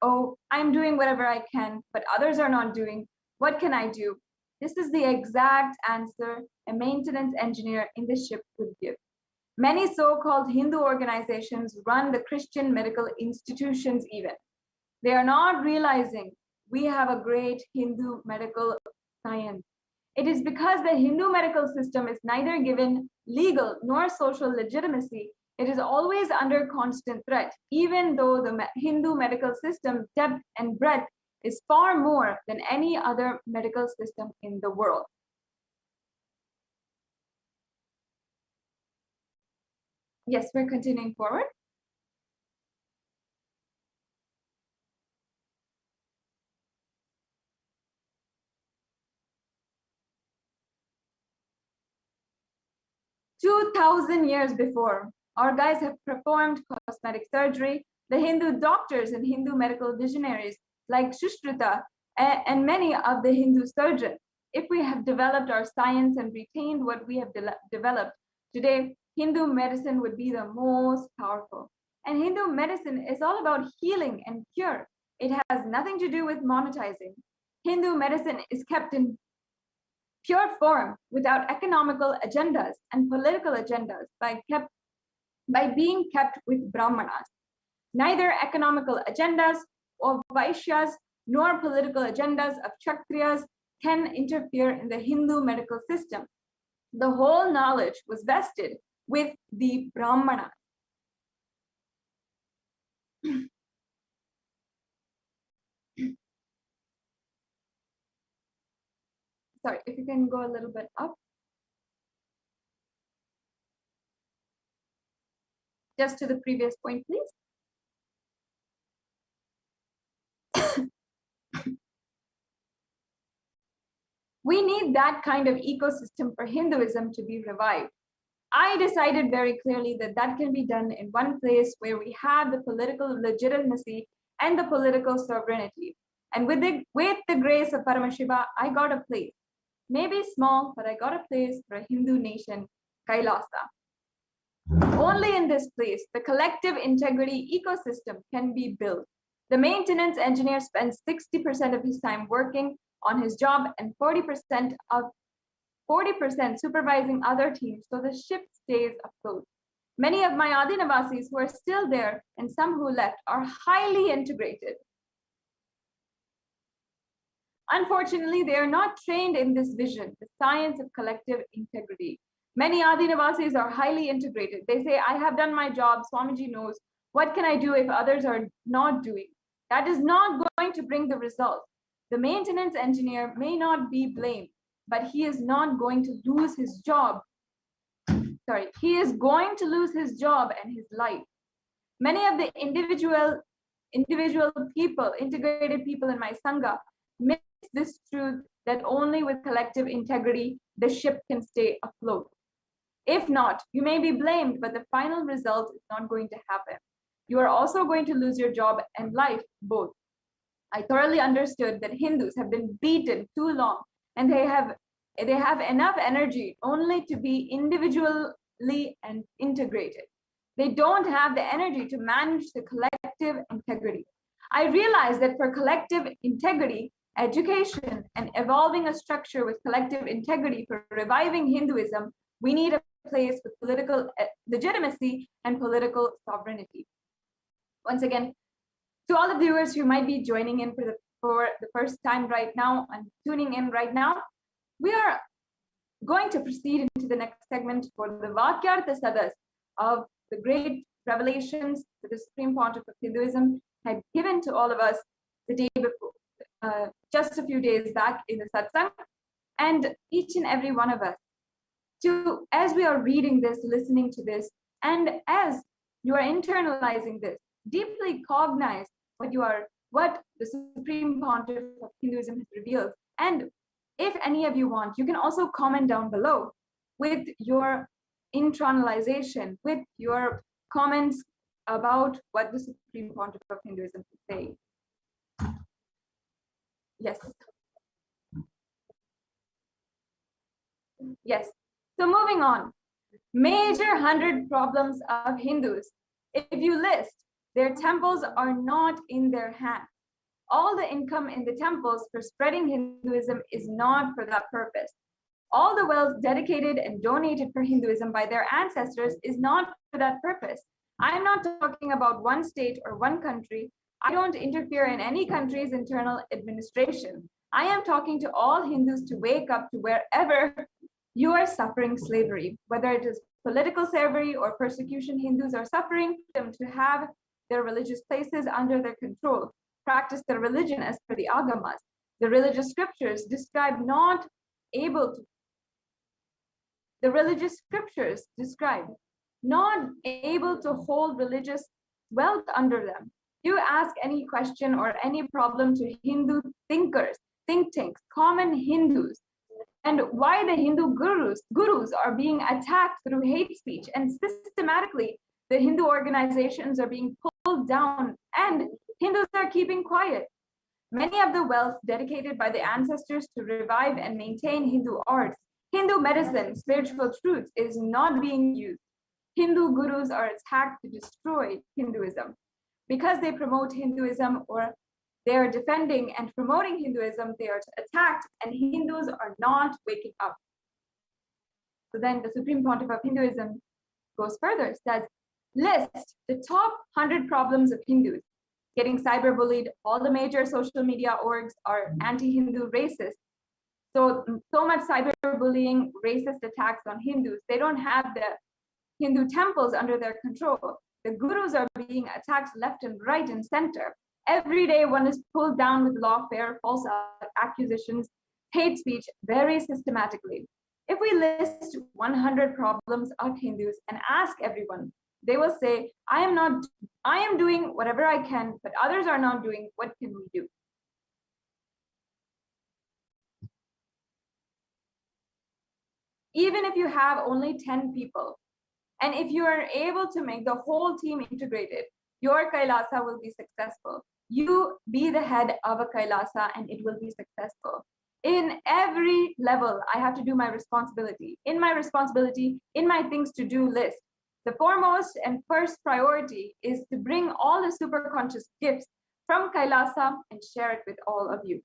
Oh, I'm doing whatever I can, but others are not doing. What can I do? This is the exact answer a maintenance engineer in the ship would give. Many so-called Hindu organizations run the Christian medical institutions even. They are not realizing we have a great Hindu medical science. It is because the Hindu medical system is neither given legal nor social legitimacy. It is always under constant threat, even though the Hindu medical system depth and breadth is far more than any other medical system in the world. Yes, we're continuing forward. "2,000 years before, our guys have performed cosmetic surgery. The Hindu doctors and Hindu medical visionaries like Shushruta and many of the Hindu surgeons. If we have developed our science and retained what we have developed today, Hindu medicine would be the most powerful. And Hindu medicine is all about healing and cure. It has nothing to do with monetizing. Hindu medicine is kept in pure form without economical agendas and political agendas by being kept with Brahmanas. Neither economical agendas of Vaishyas nor political agendas of Kshatriyas can interfere in the Hindu medical system. The whole knowledge was vested with the Brahmanas. Sorry, if you can go a little bit up. Just to the previous point, please. We need that kind of ecosystem for Hinduism to be revived. I decided very clearly that that can be done in one place where we have the political legitimacy and the political sovereignty. And with the grace of Paramashiva, I got a place. Maybe small, but I got a place for a Hindu nation, Kailasa. Only in this place, the collective integrity ecosystem can be built. The maintenance engineer spends 60% of his time working on his job and 40% supervising other teams so the ship stays afloat. Many of my Adinavasis who are still there and some who left are highly integrated. Unfortunately, they are not trained in this vision, the science of collective integrity. Many Adinavasis are highly integrated. They say, I have done my job, Swamiji knows. What can I do if others are not doing? That is not going to bring the result. The maintenance engineer may not be blamed, but he is not going to lose his job. Sorry, he is going to lose his job and his life. Many of the individual people, integrated people in my Sangha, miss this truth that only with collective integrity, the ship can stay afloat. If not, you may be blamed, but the final result is not going to happen. You are also going to lose your job and life, both. I thoroughly understood that Hindus have been beaten too long and they have They have enough energy only to be individually and integrated. They don't have the energy to manage the collective integrity. I realize that for collective integrity, education, and evolving a structure with collective integrity for reviving Hinduism, we need a place with political legitimacy and political sovereignty. Once again, to all the viewers who might be joining in for the first time right now and tuning in right now, we are going to proceed into the next segment for the Vakyartha Sadas of the great revelations that the Supreme Pontiff of Hinduism had given to all of us the day before, just a few days back in the satsang, and each and every one of us, as we are reading this, listening to this, and as you are internalizing this, deeply cognize what the Supreme Pontiff of Hinduism has revealed. And if any of you want, you can also comment down below with your internalization, with your comments about what the Supreme Pontiff of Hinduism is saying. Yes. Yes. So moving on, major 100 problems of Hindus. If you list, their temples are not in their hands. All the income in the temples for spreading Hinduism is not for that purpose. All the wealth dedicated and donated for Hinduism by their ancestors is not for that purpose. I'm not talking about one state or one country. I don't interfere in any country's internal administration. I am talking to all Hindus to wake up to wherever you are suffering slavery, whether it is political slavery or persecution Hindus are suffering, them to have their religious places under their control, practice their religion as per the agamas. The religious scriptures describe not able to hold religious wealth under them. You ask any question or any problem to Hindu thinkers, think tanks, common Hindus, and why the Hindu gurus are being attacked through hate speech, and systematically the Hindu organizations are being pulled down and Hindus are keeping quiet. Many of the wealth dedicated by the ancestors to revive and maintain Hindu arts, Hindu medicine, spiritual truths is not being used. Hindu gurus are attacked to destroy Hinduism. Because they promote Hinduism or they are defending and promoting Hinduism, they are attacked and Hindus are not waking up. So then the Supreme Pontiff of Hinduism goes further, says, list the top 100 problems of Hindus. Getting cyberbullied, all the major social media orgs are anti-Hindu racist. So much cyberbullying, racist attacks on Hindus. They don't have the Hindu temples under their control. The gurus are being attacked left and right and center. Every day one is pulled down with lawfare, false accusations, hate speech very systematically. If we list 100 problems of Hindus and ask everyone, they will say, I am doing whatever I can, but others are not doing. What can we do? Even if you have only 10 people, and if you are able to make the whole team integrated, your Kailasa will be successful. You be the head of a Kailasa and it will be successful. In every level, I have to do my responsibility. In my responsibility, in my things to do list, the foremost and first priority is to bring all the superconscious gifts from Kailasa and share it with all of you.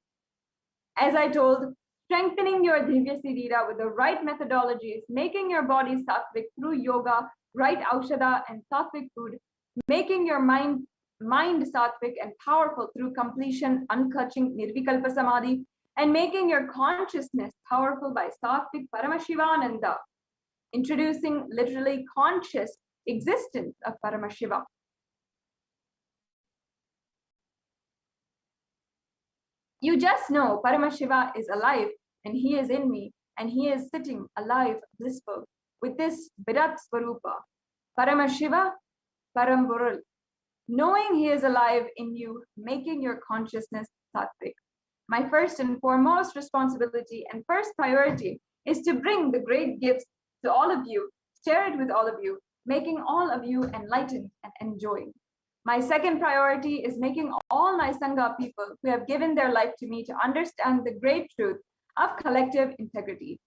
As I told, strengthening your Divya Sirira with the right methodologies, making your body sattvic through yoga, right aushadha and sattvic food, making your mind sattvic and powerful through completion, unclutching, nirvikalpa samadhi, and making your consciousness powerful by sattvic Paramashivananda, introducing literally conscious existence of Paramashiva. You just know Paramashiva is alive and he is in me and he is sitting alive, blissful, with this Virat Swarupa, Paramashiva, Paramburul. Knowing he is alive in you, making your consciousness sattvic. My first and foremost responsibility and first priority is to bring the great gifts to all of you, share it with all of you, making all of you enlightened and enjoying. My second priority is making all my Sangha people who have given their life to me to understand the great truth of collective integrity.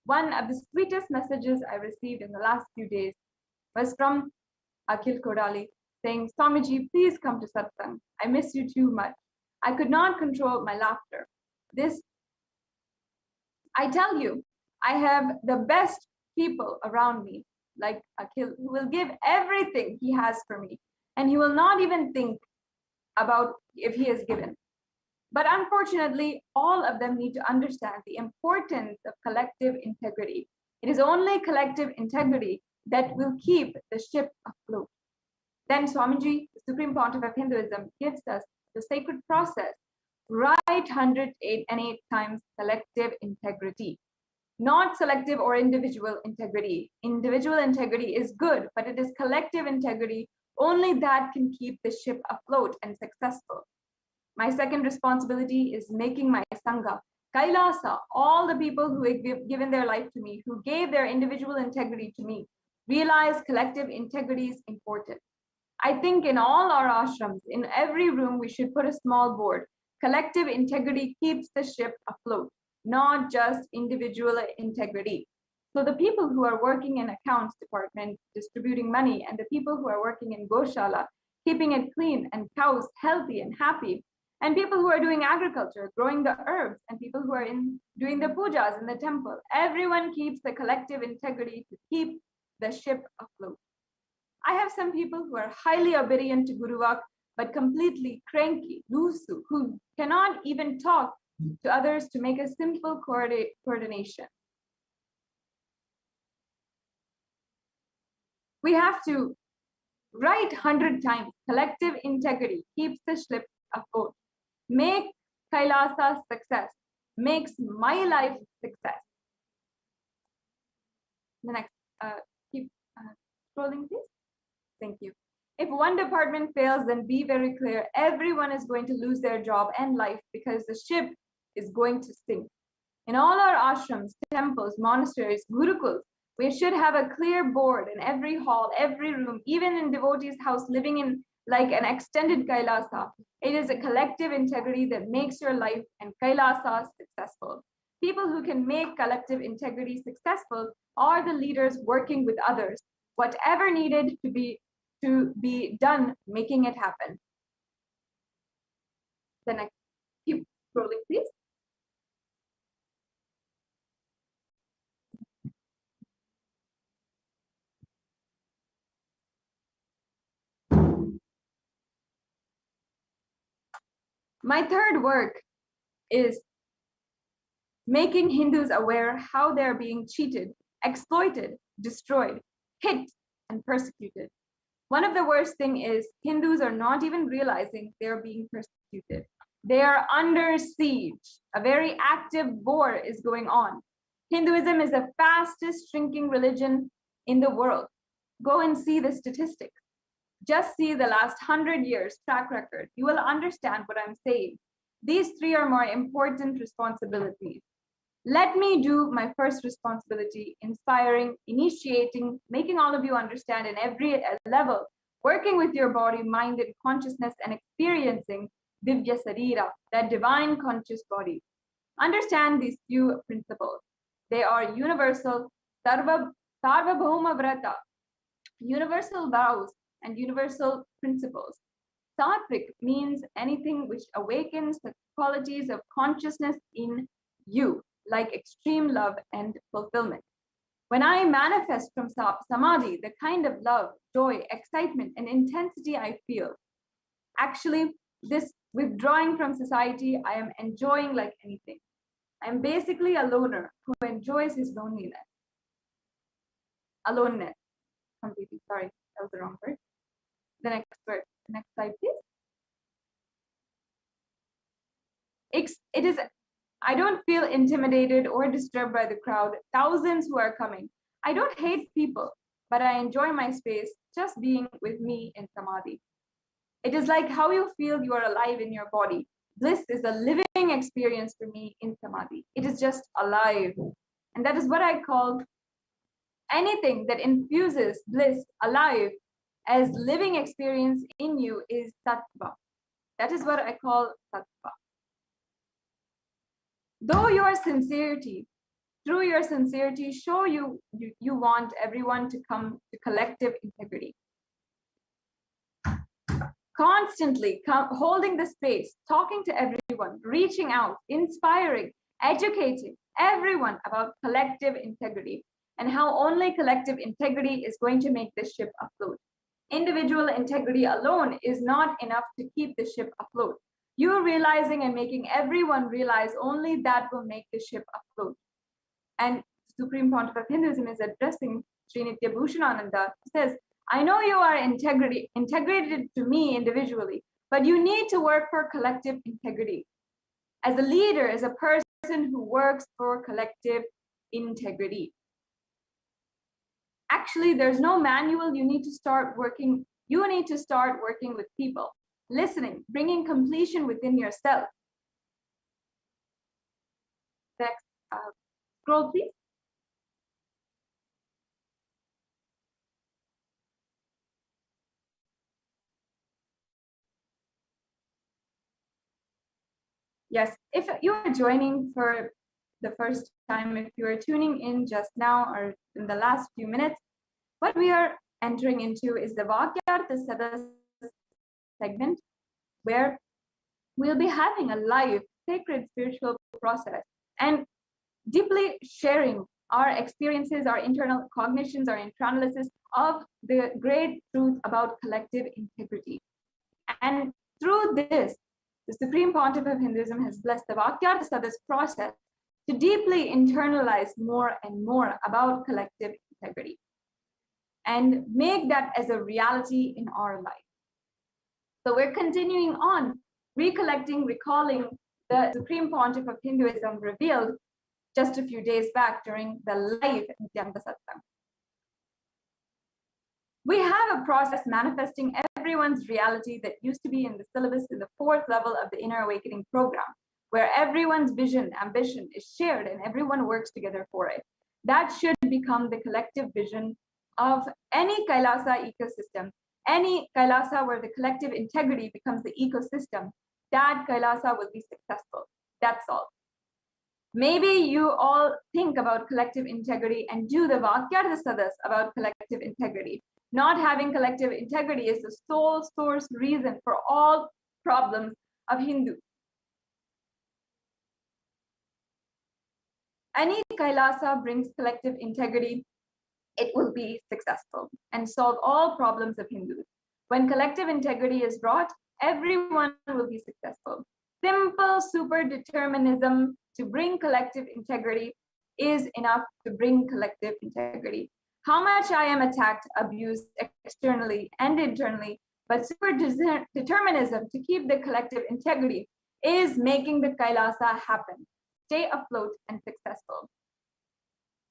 One of the sweetest messages I received in the last few days was from Akhil Kodali saying, Swamiji, please come to satsang. I miss you too much. I could not control my laughter. I tell you, I have the best people around me, like Akhil, who will give everything he has for me, and he will not even think about if he is given. But unfortunately, all of them need to understand the importance of collective integrity. It is only collective integrity that will keep the ship afloat. Then Swamiji, the Supreme Pontiff of Hinduism, gives us the sacred process. Write 108 times collective integrity, not selective or individual integrity. Individual integrity is good, but it is collective integrity. Only that can keep the ship afloat and successful. My second responsibility is making my Sangha, Kailasa, all the people who have given their life to me, who gave their individual integrity to me, realize collective integrity is important. I think in all our ashrams, in every room, we should put a small board. Collective integrity keeps the ship afloat, not just individual integrity. So the people who are working in accounts department, distributing money, and the people who are working in Goshala, keeping it clean and cows healthy and happy, and people who are doing agriculture, growing the herbs, and people who are doing the pujas in the temple, everyone keeps the collective integrity to keep the ship afloat. I have some people who are highly obedient to Guruvak, but completely cranky, lusu, who cannot even talk to others to make a simple coordination. We have to write 100 times, collective integrity keeps the ship afloat. Make Kailasa success, makes my life success. The next, keep scrolling, please. Thank you. If one department fails, then be very clear. Everyone is going to lose their job and life because the ship is going to sink. In all our ashrams, temples, monasteries, gurukuls, we should have a clear board in every hall, every room, even in devotees' house, living in like an extended Kailasa. It is a collective integrity that makes your life and Kailasa successful. People who can make collective integrity successful are the leaders working with others. Whatever needed to be done, making it happen. The next, keep scrolling, please. My third work is making Hindus aware how they're being cheated, exploited, destroyed, hit, and persecuted. One of the worst things is Hindus are not even realizing they're being persecuted. They are under siege. A very active war is going on. Hinduism is the fastest shrinking religion in the world. Go and see the statistics. Just see the last 100 years track record. You will understand what I'm saying. These three are more important responsibilities. Let me do my first responsibility, inspiring, initiating, making all of you understand in every level, working with your body, mind, and consciousness, and experiencing Divya Sarira, that divine conscious body. Understand these few principles. They are universal, Sarvabhauma Vrata, universal vows, and universal principles. Sattvic means anything which awakens the qualities of consciousness in you, like extreme love and fulfillment. When I manifest from samadhi, the kind of love, joy, excitement, and intensity I feel, actually, this withdrawing from society, I am enjoying like anything. I am basically a loner who enjoys his loneliness. Aloneness, completely, sorry, that was the wrong word. The next word, next slide, please. It is, I don't feel intimidated or disturbed by the crowd, thousands who are coming. I don't hate people, but I enjoy my space just being with me in samadhi. It is like how you feel you are alive in your body. Bliss is a living experience for me in samadhi. It is just alive. And that is what I call anything that infuses bliss alive as living experience in you is sattva. That is what I call sattva. Though your sincerity, through your sincerity, show you want everyone to come to collective integrity. Constantly holding the space, talking to everyone, reaching out, inspiring, educating everyone about collective integrity and how only collective integrity is going to make the ship afloat. Individual integrity alone is not enough to keep the ship afloat. You realizing and making everyone realize only that will make the ship afloat. And Supreme Pontiff of Hinduism is addressing Sri Nitya Bhushanananda, says, I know you are integrated to me individually, but you need to work for collective integrity. As a leader, as a person who works for collective integrity. Actually, there's no manual. You need to start working. You need to start working with people, listening, bringing completion within yourself. Next, scroll, please. Yes, if you are joining for the first time, if you are tuning in just now or in the last few minutes, what we are entering into is the Vakyartha Sada segment, where we'll be having a live, sacred spiritual process and deeply sharing our experiences, our internal cognitions, our internalysis of the great truth about collective integrity. And through this, the Supreme Pontiff of Hinduism has blessed the Vakyartha Sada's process to deeply internalize more and more about collective integrity and make that as a reality in our life. So we're continuing on, recollecting, recalling the Supreme Pontiff of Hinduism revealed just a few days back during the live Nityananda Satsang. We have a process manifesting everyone's reality that used to be in the syllabus in the 4th level of the Inner Awakening program, where everyone's vision, ambition is shared and everyone works together for it. That should become the collective vision of any Kailasa ecosystem, any Kailasa where the collective integrity becomes the ecosystem. That Kailasa will be successful. That's all. Maybe you all think about collective integrity and do the Vakyartha Sadas about collective integrity. Not having collective integrity is the sole source reason for all problems of Hindus. Any Kailasa brings collective integrity, it will be successful and solve all problems of Hindus. When collective integrity is brought, everyone will be successful. Simple super determinism to bring collective integrity is enough to bring collective integrity. How much I am attacked, abused externally and internally, but super determinism to keep the collective integrity is making the Kailasa happen, stay afloat and successful.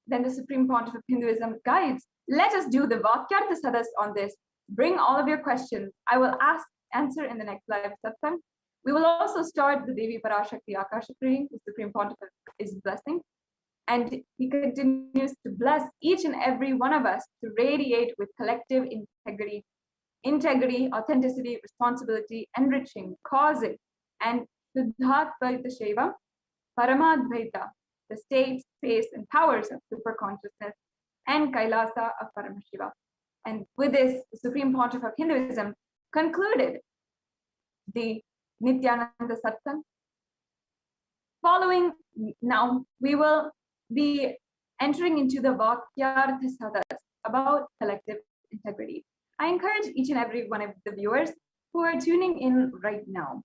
Then the Supreme Pontiff of Hinduism guides, let us do the Vakyartha Sadas on this. Bring all of your questions. I will answer in the next live satsang. We will also start the Devi Parashakti Akashic reading, the Supreme Pontiff is blessing. And he continues to bless each and every one of us to radiate with collective integrity, authenticity, responsibility, enriching, causing, and Siddhartha Sheva, Paramadvaita, the state, space, and powers of super consciousness, and Kailasa of Paramashiva. And with this, the Supreme Pontiff of Hinduism concluded the Nityananda Satsang. Following now, we will be entering into the Vakyartha Sadas about collective integrity. I encourage each and every one of the viewers who are tuning in right now,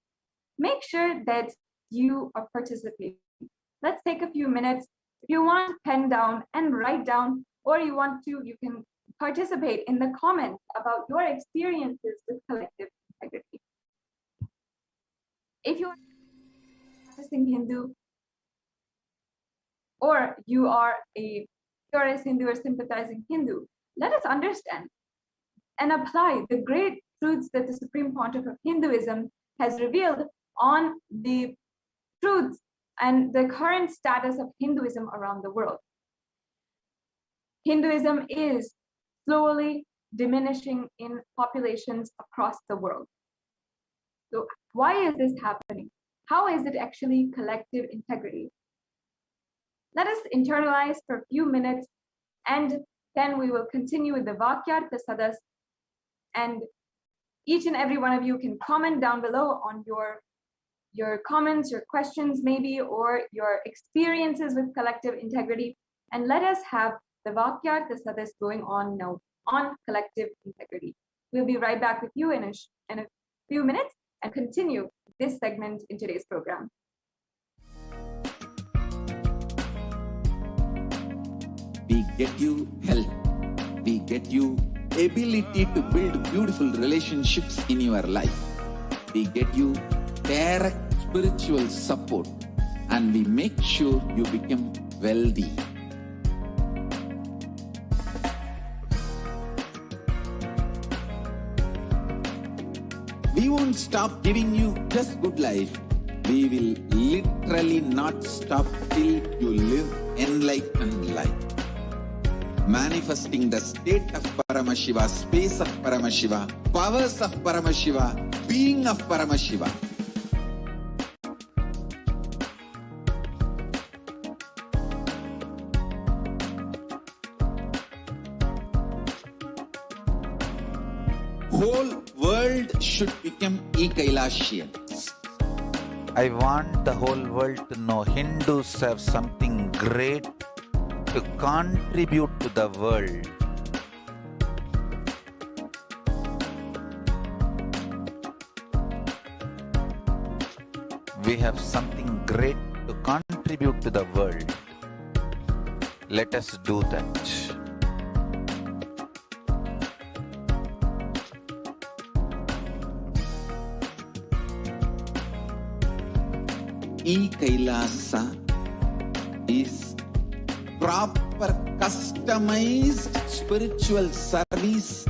make sure that you are participating. Let's take a few minutes. If you want to pen down and write down, or you want to, you can participate in the comments about your experiences with collective integrity. If you are practicing Hindu, or you are a purist Hindu or sympathizing Hindu, let us understand and apply the great truths that the Supreme Pontiff of Hinduism has revealed on the truths and the current status of Hinduism around the world. Hinduism is slowly diminishing in populations across the world. So why is this happening? How is it actually collective integrity? Let us internalize for a few minutes, and then we will continue with the Vakyartha Sadas. And each and every one of you can comment down below on your comments, your questions maybe, or your experiences with collective integrity. And let us have the Vakyartha Sadas going on now on collective integrity. We'll be right back with you in a few minutes and continue this segment in today's program. We get you health. We get you ability to build beautiful relationships in your life. We get you direct spiritual support, and we make sure you become wealthy. We won't stop giving you just good life. We will literally not stop till you live enlightened life. Manifesting the state of Paramashiva, space of Paramashiva, powers of Paramashiva, being of Paramashiva. Whole world should become Kailasians. I want the whole world to know Hindus have something great to contribute to the world. We have something great to contribute to the world. Let us do that. Kailasa is proper customized spiritual service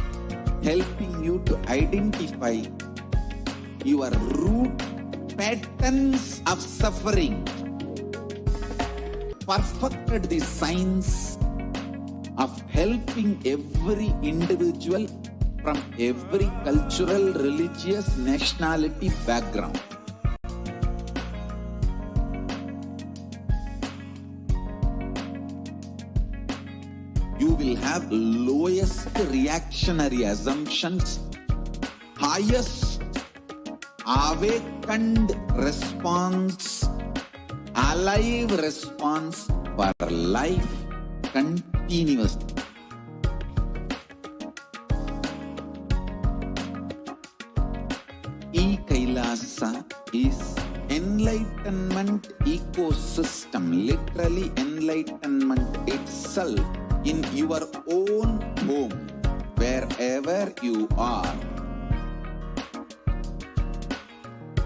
helping you to identify your root patterns of suffering, perfected the science of helping every individual from every cultural, religious, nationality background. You will have lowest reactionary assumptions, highest awakened response, alive response for life continuously. Kailasa is enlightenment ecosystem, literally enlightenment itself in your own home, wherever you are.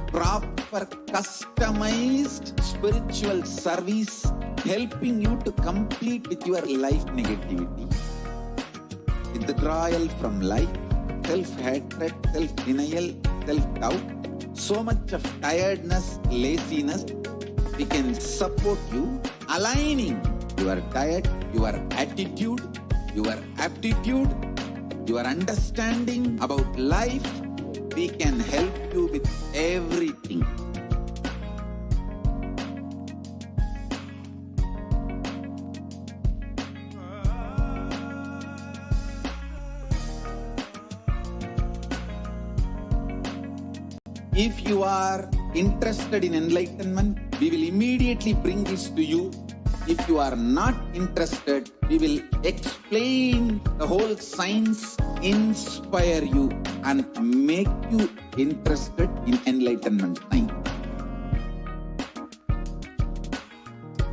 Proper customized spiritual service helping you to complete with your life negativity, withdrawal from life, self-hatred, self-denial, self-doubt, so much of tiredness, laziness. We can support you aligning your diet, your attitude, your aptitude, your understanding about life. We can help you with everything. If you are interested in enlightenment, we will immediately bring this to you. If you are not interested, we will explain the whole science, inspire you, and make you interested in enlightenment time.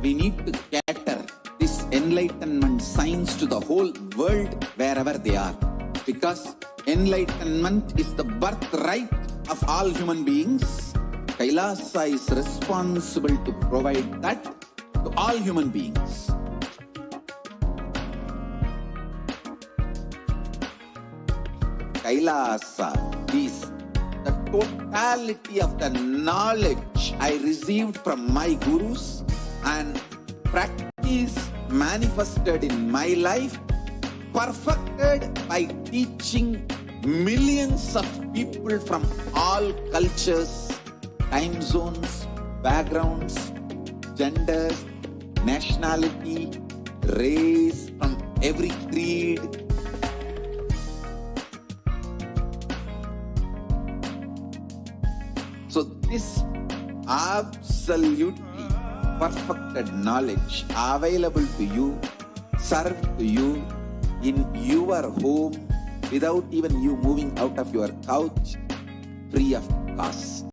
We need to cater this enlightenment science to the whole world wherever they are, because enlightenment is the birthright of all human beings. Kailasa is responsible to provide that to all human beings. Kailasa is the totality of the knowledge I received from my gurus and practice manifested in my life, perfected by teaching millions of people from all cultures, time zones, backgrounds, genders, nationality, race, from every creed. So this absolutely perfected knowledge available to you, served to you in your home without even you moving out of your couch, free of cost.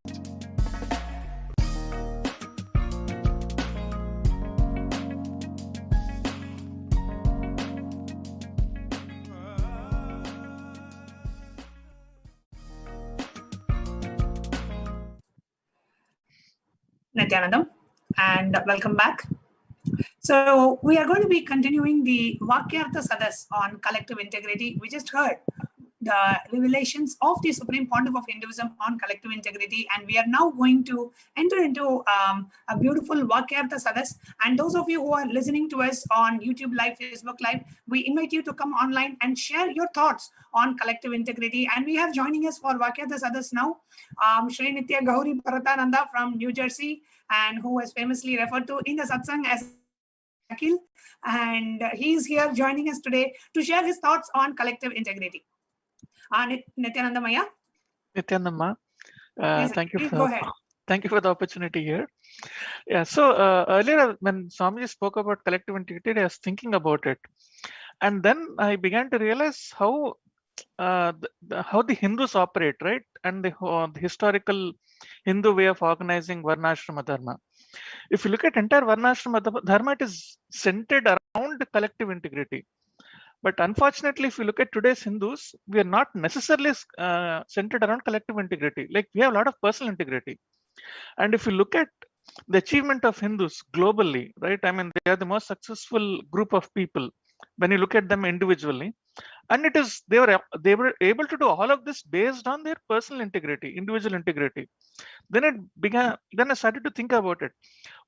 Nityanandam, and welcome back. So we are going to be continuing the Vakyartha Sadas on collective integrity. We just heard the revelations of the Supreme Pontiff of Hinduism on collective integrity, and we are now going to enter into a beautiful Vakyartha Sadas. And those of you who are listening to us on YouTube Live, Facebook Live, we invite you to come online and share your thoughts on collective integrity. And we have joining us for Vakyartha Sadas now, Shri Nitya Gauri Bharatananda from New Jersey, and who was famously referred to in the satsang as Akil. And he's here joining us today to share his thoughts on collective integrity. Nityananda Maya. Nityananda, Yes, thank you go ahead. thank you for the opportunity here. Yeah, so earlier when Swamiji spoke about collective integrity, I was thinking about it, and then I began to realize how the Hindus operate, right, and the historical Hindu way of organizing Varnashrama Dharma. If you look at entire Varnashrama Dharma, it is centered around collective integrity. But unfortunately, if you look at today's Hindus, we are not necessarily centered around collective integrity. Like, we have a lot of personal integrity. And if you look at the achievement of Hindus globally, right, I mean, they are the most successful group of people when you look at them individually. And it is they were able to do all of this based on their personal integrity, individual integrity. Then I started to think about it.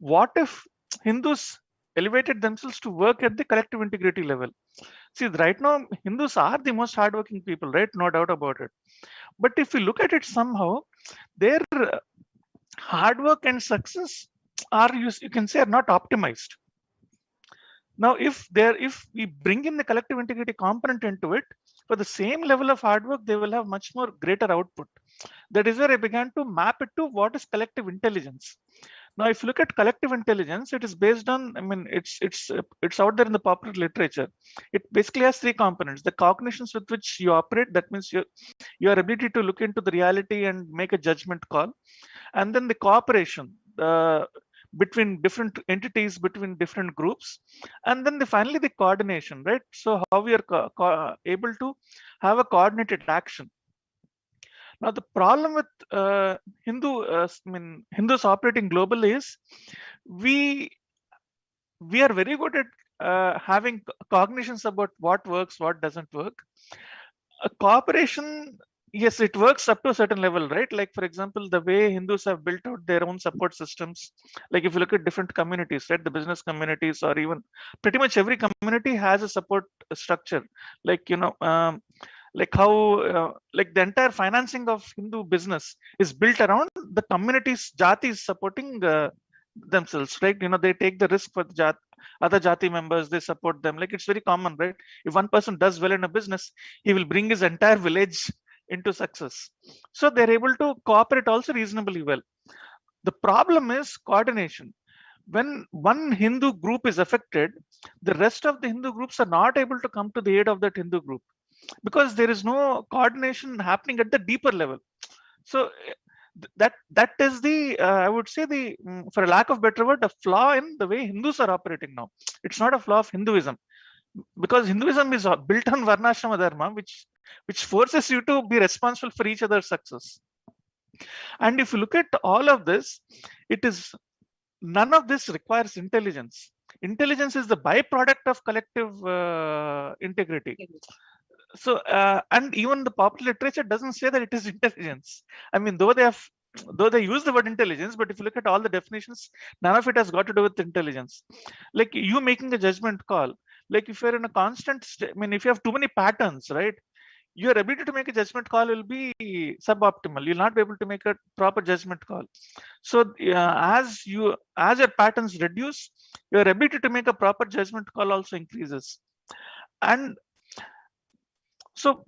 What if Hindus elevated themselves to work at the collective integrity level? See, right now, Hindus are the most hardworking people, right? No doubt about it. But if you look at it somehow, their hard work and success are, you can say, are not optimized. Now, if we bring in the collective integrity component into it, for the same level of hard work, they will have much more greater output. That is where I began to map it to what is collective intelligence. Now, if you look at collective intelligence, it is based on, I mean, it's out there in the popular literature. It basically has three components: the cognitions with which you operate, that means your ability to look into the reality and make a judgment call, and then the cooperation between different entities, between different groups, and then finally the coordination, right? So how we are able to have a coordinated action. Now, the problem with Hindus operating globally is we are very good at having cognitions about what works, what doesn't work. Cooperation, yes, it works up to a certain level, right? Like, for example, the way Hindus have built out their own support systems. Like, if you look at different communities, right, the business communities, or even pretty much every community has a support structure. Like, like how like the entire financing of Hindu business is built around the communities, jatis supporting themselves, right? They take the risk for the other jati members, they support them. Like, it's very common, right? If one person does well in a business, he will bring his entire village into success. So they're able to cooperate also reasonably well. The problem is coordination. When one Hindu group is affected, the rest of the Hindu groups are not able to come to the aid of that Hindu group, because there is no coordination happening at the deeper level. So that is the I would say, the for a lack of better word, a flaw in the way Hindus are operating now. It's not a flaw of Hinduism, because Hinduism is built on Varnashrama Dharma, which forces you to be responsible for each other's success. And if you look at all of this, none of this requires intelligence. Intelligence is the byproduct of collective integrity. So, and even the popular literature doesn't say that it is intelligence. I mean, though they use the word intelligence, but if you look at all the definitions, none of it has got to do with intelligence. Like, you making a judgment call, like if you're in a constant if you have too many patterns, right, your ability to make a judgment call will be suboptimal. You'll not be able to make a proper judgment call. So as your patterns reduce, your ability to make a proper judgment call also increases. And so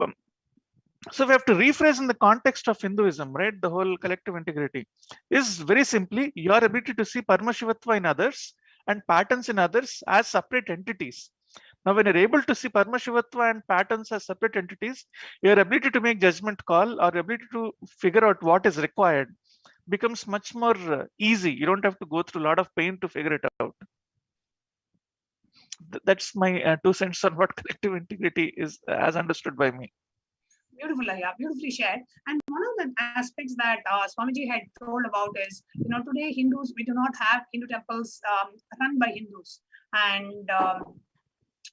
so we have to rephrase in the context of Hinduism, right? The whole collective integrity is very simply your ability to see Paramashivatva in others and patterns in others as separate entities. Now, when you're able to see Paramashivatva and patterns as separate entities, your ability to make judgment call or ability to figure out what is required becomes much more easy. You don't have to go through a lot of pain to figure it out. That's my 2 cents on what collective integrity is as understood by me. Beautiful, yeah, beautifully shared. And one of the aspects that Swamiji had told about is, today Hindus, we do not have Hindu temples run by Hindus, and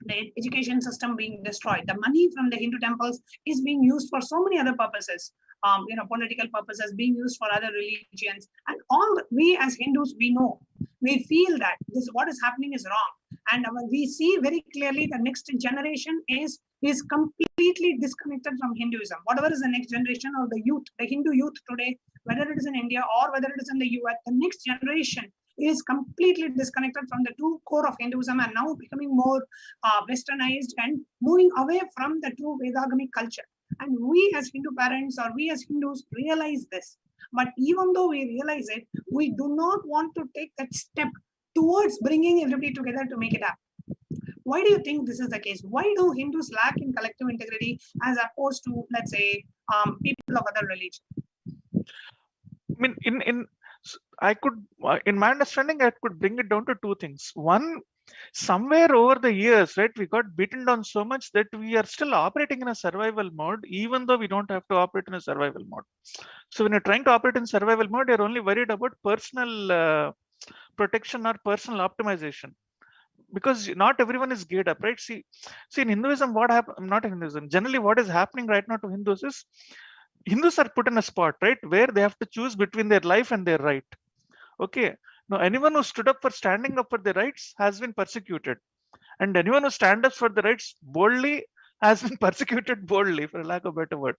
the education system being destroyed. The money from the Hindu temples is being used for so many other purposes, political purposes, being used for other religions. And all we as Hindus, we feel that what is happening is wrong. And we see very clearly the next generation is completely disconnected from Hinduism. Whatever is the next generation or the youth, the Hindu youth today, whether it is in India or whether it is in the US, the next generation is completely disconnected from the true core of Hinduism and now becoming more westernized and moving away from the true Vedagamic culture. And we as Hindu parents or we as Hindus realize this. But even though we realize it, we do not want to take that step towards bringing everybody together to make it happen. Why do you think this is the case? Why do Hindus lack in collective integrity as opposed to, let's say, people of other religions? I mean, in my understanding, I could bring it down to 2 things. One, somewhere over the years, right, we got beaten down so much that we are still operating in a survival mode, even though we don't have to operate in a survival mode. So when you're trying to operate in survival mode, you're only worried about personal protection or personal optimization, because not everyone is geared up, right? See in Hinduism, what happened, not in Hinduism, generally what is happening right now to Hindus is Hindus are put in a spot, right, where they have to choose between their life and their right. Okay, now anyone who stood up for standing up for their rights has been persecuted, and anyone who stands up for the rights boldly has been persecuted boldly, for lack of a better word.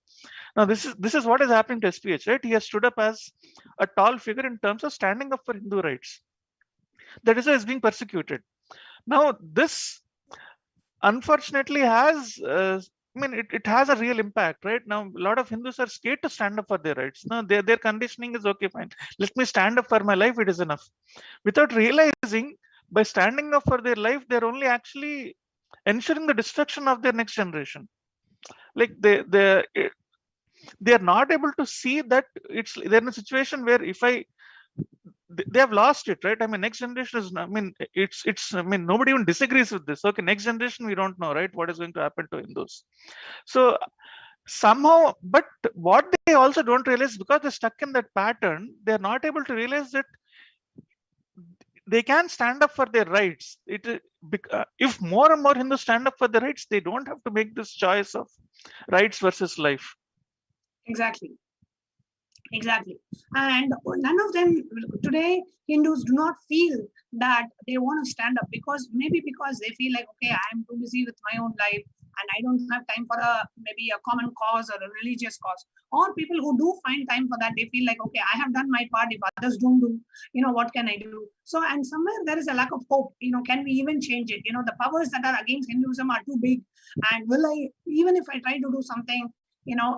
Now this is what is happening to SPH, right? He has stood up as a tall figure in terms of standing up for Hindu rights. That is why he is being persecuted. Now this unfortunately has it has a real impact, right? Now a lot of Hindus are scared to stand up for their rights. Now their conditioning is, okay, fine, let me stand up for my life, it is enough, without realizing by standing up for their life they're only actually ensuring the destruction of their next generation. Like they are not able to see that they're in a situation where if they have lost it, right? I mean, next generation is, nobody even disagrees with this. Okay, next generation, we don't know, right, what is going to happen to Hindus. So somehow, but what they also don't realize, because they're stuck in that pattern, they're not able to realize that they can stand up for their rights. If more and more Hindus stand up for their rights, they don't have to make this choice of rights versus life. Exactly. And none of them today, Hindus do not feel that they want to stand up because they feel like, okay, I'm too busy with my own life and I don't have time for maybe a common cause or a religious cause. Or people who do find time for that, they feel like, okay, I have done my part. If others don't do, what can I do? So, and somewhere there is a lack of hope. Can we even change it? The powers that are against Hinduism are too big. And even if I try to do something,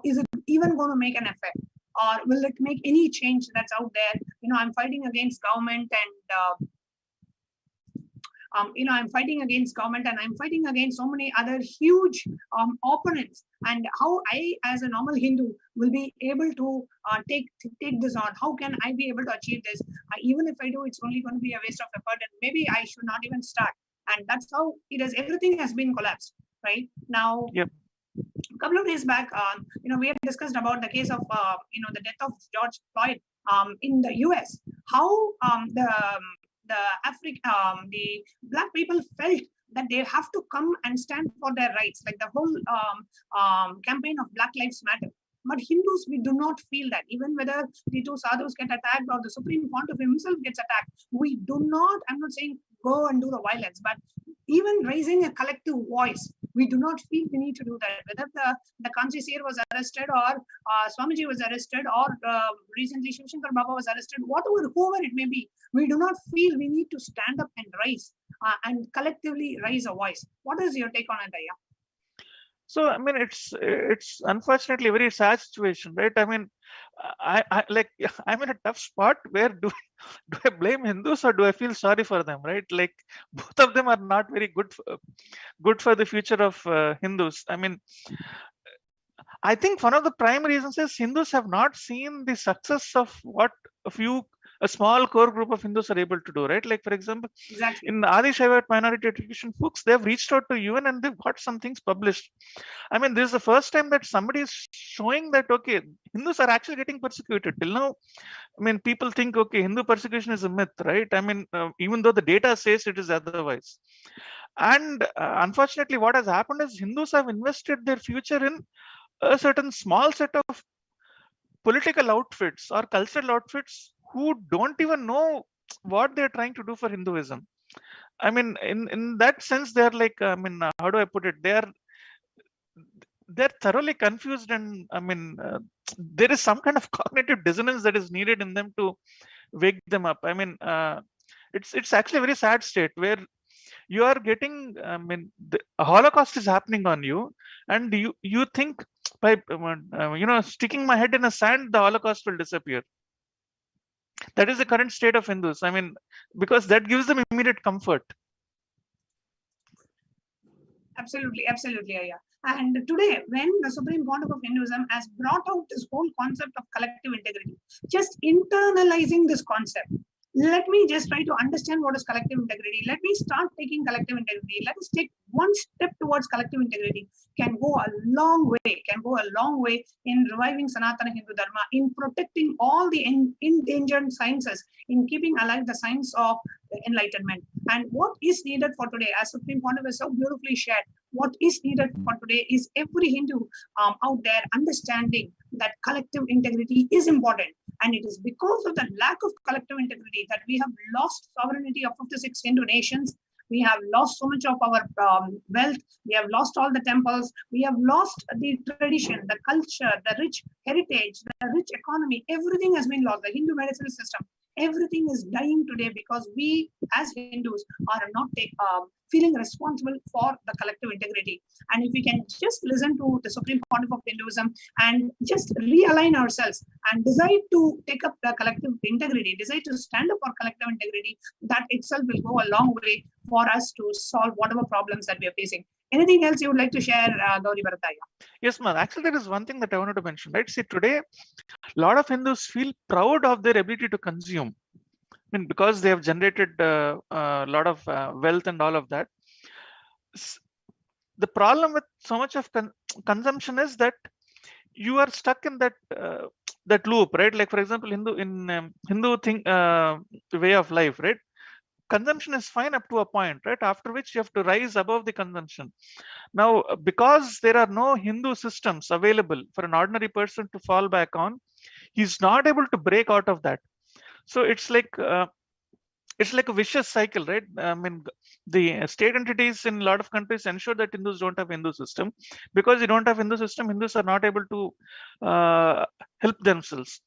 is it even going to make an effect? Or will it make any change that's out there? I'm fighting against government and I'm fighting against government and I'm fighting against so many other huge opponents. And how I, as a normal Hindu, will be able to take this on? How can I be able to achieve this? Even if I do, it's only going to be a waste of effort, and maybe I should not even start. And that's how it is. Everything has been collapsed right now. Yep. A couple of days back, we have discussed about the case of, the death of George Floyd in the US. How the Black people felt that they have to come and stand for their rights, like the whole campaign of Black Lives Matter. But Hindus, we do not feel that. Even whether the two sadhus get attacked or the Supreme Pontiff himself gets attacked, we do not, I'm not saying go and do the violence, but even raising a collective voice, we do not feel we need to do that. Whether the Kanchi Seer was arrested, or Swamiji was arrested, or recently Shiv Shankar Baba was arrested, whoever it may be, we do not feel we need to stand up and rise and collectively raise a voice. What is your take on it, Aya? So I mean, it's unfortunately a very sad situation, right? I mean, I like I'm in a tough spot where do I blame Hindus or do I feel sorry for them, right? Like both of them are not very good for the future of Hindus. I mean, I think one of the prime reasons is Hindus have not seen the success of what a small core group of Hindus are able to do, right? Like, for example, Exactly. in Adi Shaiva minority education books, they've reached out to UN and they've got some things published. I mean, this is the first time that somebody is showing that, okay, Hindus are actually getting persecuted. Till now, I mean, people think, okay, Hindu persecution is a myth, right? I mean, even though the data says it is otherwise. And unfortunately, what has happened is Hindus have invested their future in a certain small set of political outfits or cultural outfits who don't even know what they're trying to do for Hinduism. I mean, in that sense, they're like, I mean, how do I put it? They're thoroughly confused, and I mean, there is some kind of cognitive dissonance that is needed in them to wake them up. I mean, it's actually a very sad state where you are getting, I mean, the Holocaust is happening on you, and you think by sticking my head in the sand, the Holocaust will disappear. That is the current state of Hindus. I mean, because that gives them immediate comfort. Absolutely, absolutely, Aya. And today, when the Supreme Court of Hinduism has brought out this whole concept of collective integrity, just internalizing this concept, let me just try to understand what is collective integrity. Let me start taking collective integrity. Let us take one step towards collective integrity. Can go a long way in reviving Sanatana Hindu Dharma, in protecting all the endangered sciences, in keeping alive the science of enlightenment. And what is needed for today, as Supreme Court has so beautifully shared, what is needed for today is every Hindu out there understanding that collective integrity is important. And it is because of the lack of collective integrity that we have lost sovereignty of 56 Hindu nations. We have lost so much of our wealth. We have lost all the temples. We have lost the tradition, the culture, the rich heritage, the rich economy. Everything has been lost. The Hindu medicinal system, everything is dying today because we as Hindus are not feeling responsible for the collective integrity. And if we can just listen to the Supreme Court of Hinduism and just realign ourselves and decide to take up the collective integrity, decide to stand up for collective integrity, that itself will go a long way for us to solve whatever problems that we are facing. Anything else you would like to share, Gauri Bharataya? Yes, ma'am. Actually, there is one thing that I wanted to mention, right? See, today, a lot of Hindus feel proud of their ability to consume. I mean, because they have generated a lot of wealth and all of that. The problem with so much of consumption is that you are stuck in that that loop, right? Like, for example, Hindu way of life, right? Consumption is fine up to a point, right? After which you have to rise above the consumption. Now, because there are no Hindu systems available for an ordinary person to fall back on, he's not able to break out of that. So it's like a vicious cycle, right? I mean, the state entities in a lot of countries ensure that Hindus don't have Hindu system. Because you don't have Hindu system, Hindus are not able to help themselves.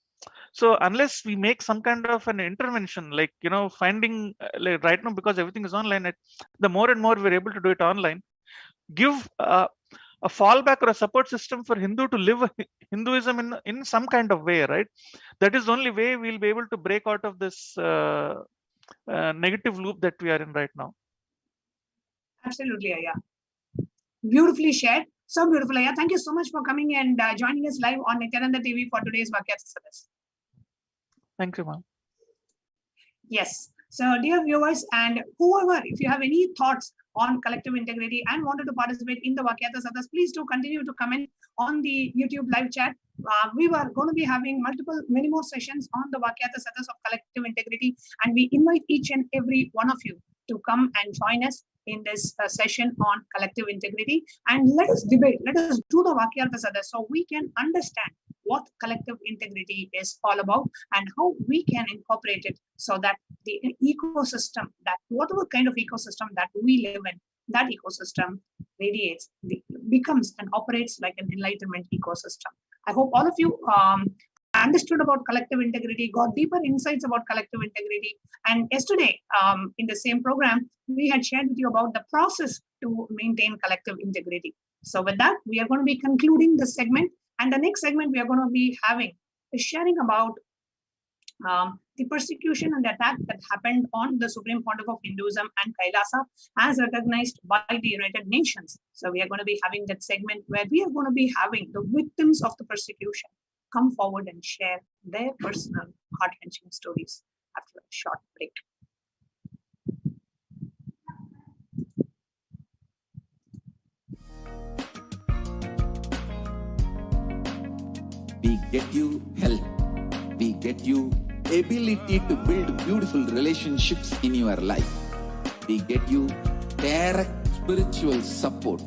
So unless we make some kind of an intervention, like, finding like right now, because everything is online, the more and more we're able to do it online, give a fallback or a support system for Hindu to live Hinduism in some kind of way, right? That is the only way we'll be able to break out of this negative loop that we are in right now. Absolutely, Aya. Beautifully shared. So beautiful, Aya. Thank you so much for coming and joining us live on Nityananda TV for today's Vakyata Sadas. Thank you, ma'am. Yes. So, dear viewers and whoever, if you have any thoughts on collective integrity and wanted to participate in the Vakyata Sadas, please do continue to comment on the YouTube live chat. We were going to be having many more sessions on the Vakyata Sadas of collective integrity, and we invite each and every one of you to come and join us in this session on collective integrity, and let us debate, let us do the Vakyarthasada so we can understand what collective integrity is all about and how we can incorporate it so that the ecosystem, that whatever kind of ecosystem that we live in, that ecosystem radiates, becomes and operates like an enlightenment ecosystem. I hope all of you understood about collective integrity, got deeper insights about collective integrity. And yesterday, in the same program, we had shared with you about the process to maintain collective integrity. So with that, we are going to be concluding this segment. And the next segment we are going to be having is sharing about the persecution and the attack that happened on the Supreme Pontiff of Hinduism and Kailasa as recognized by the United Nations. So we are going to be having that segment where we are going to be having the victims of the persecution come forward and share their personal heart-wrenching stories after a short break. We get you help. We get you ability to build beautiful relationships in your life. We get you direct spiritual support,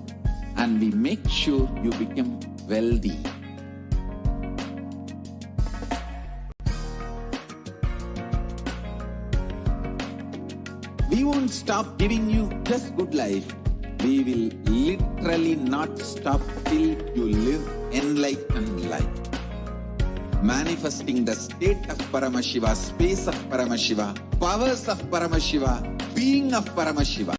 and we make sure you become wealthy. We won't stop giving you just good life. We will literally not stop till you live enlightened life. Manifesting the state of Paramashiva, space of Paramashiva, powers of Paramashiva, being of Paramashiva.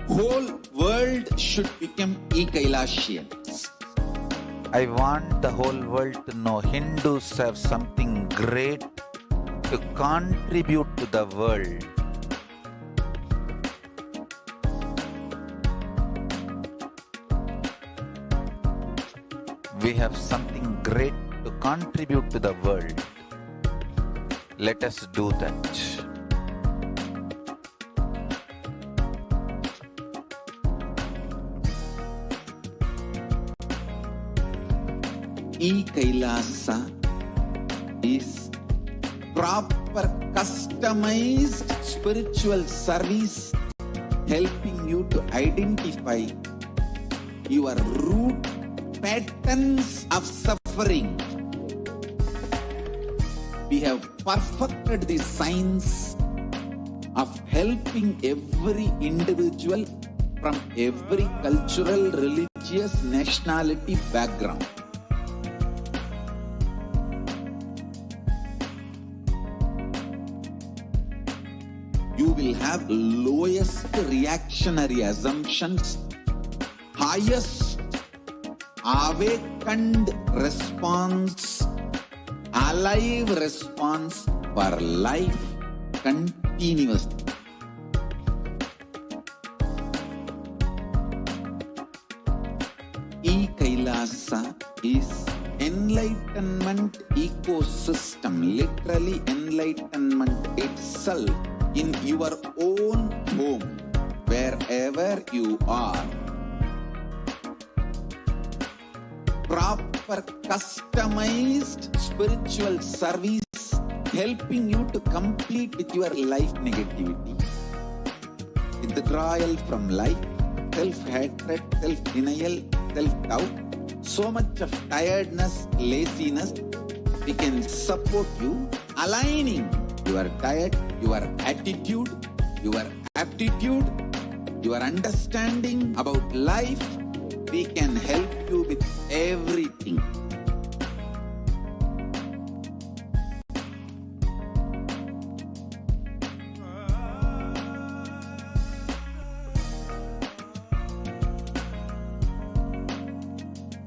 Whole world should become Kailasians. I want the whole world to know Hindus have something great to contribute to the world. We have something great to contribute to the world. Let us do that. Kailasa is proper customized spiritual service helping you to identify your root patterns of suffering. We have perfected the science of helping every individual from every cultural, religious, nationality background. You will have lowest reactionary assumptions, highest awakened response, alive response for life continuously. Kailasa is enlightenment ecosystem, literally enlightenment itself in your own home, wherever you are. Proper customized spiritual service helping you to complete with your life negativity. Withdrawal from life, self-hatred, self-denial, self-doubt, so much of tiredness, laziness. We can support you aligning your diet, your attitude, your aptitude, your understanding about life. We can help you with everything.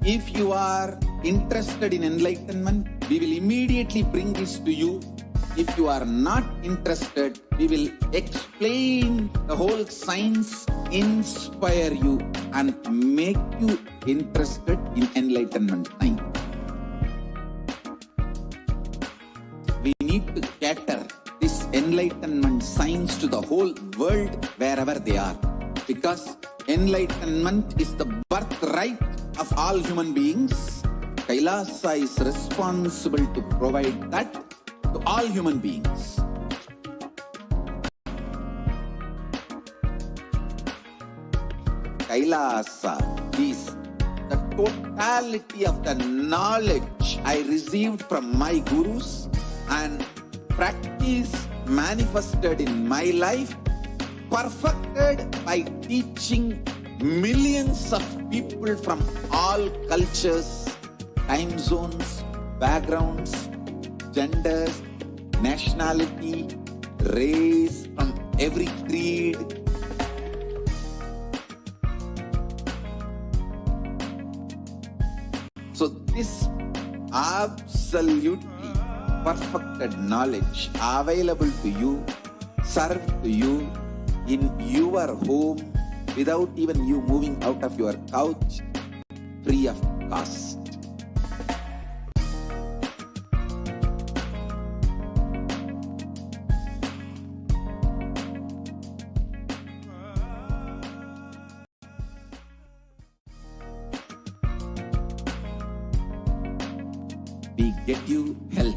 If you are interested in enlightenment, we will immediately bring this to you. If you are not interested, we will explain the whole science, inspire you, and make you interested in enlightenment science. We need to cater this enlightenment science to the whole world wherever they are, because Enlightenment is the birthright of all human beings. Kailasa is responsible to provide that to all human beings. Kailasa is the totality of the knowledge I received from my gurus and practice manifested in my life, perfected by teaching millions of people from all cultures, time zones, backgrounds, genders, nationality, race, from every creed. So this absolutely perfected knowledge available to you, served to you in your home without even you moving out of your couch, free of cost. We get you health.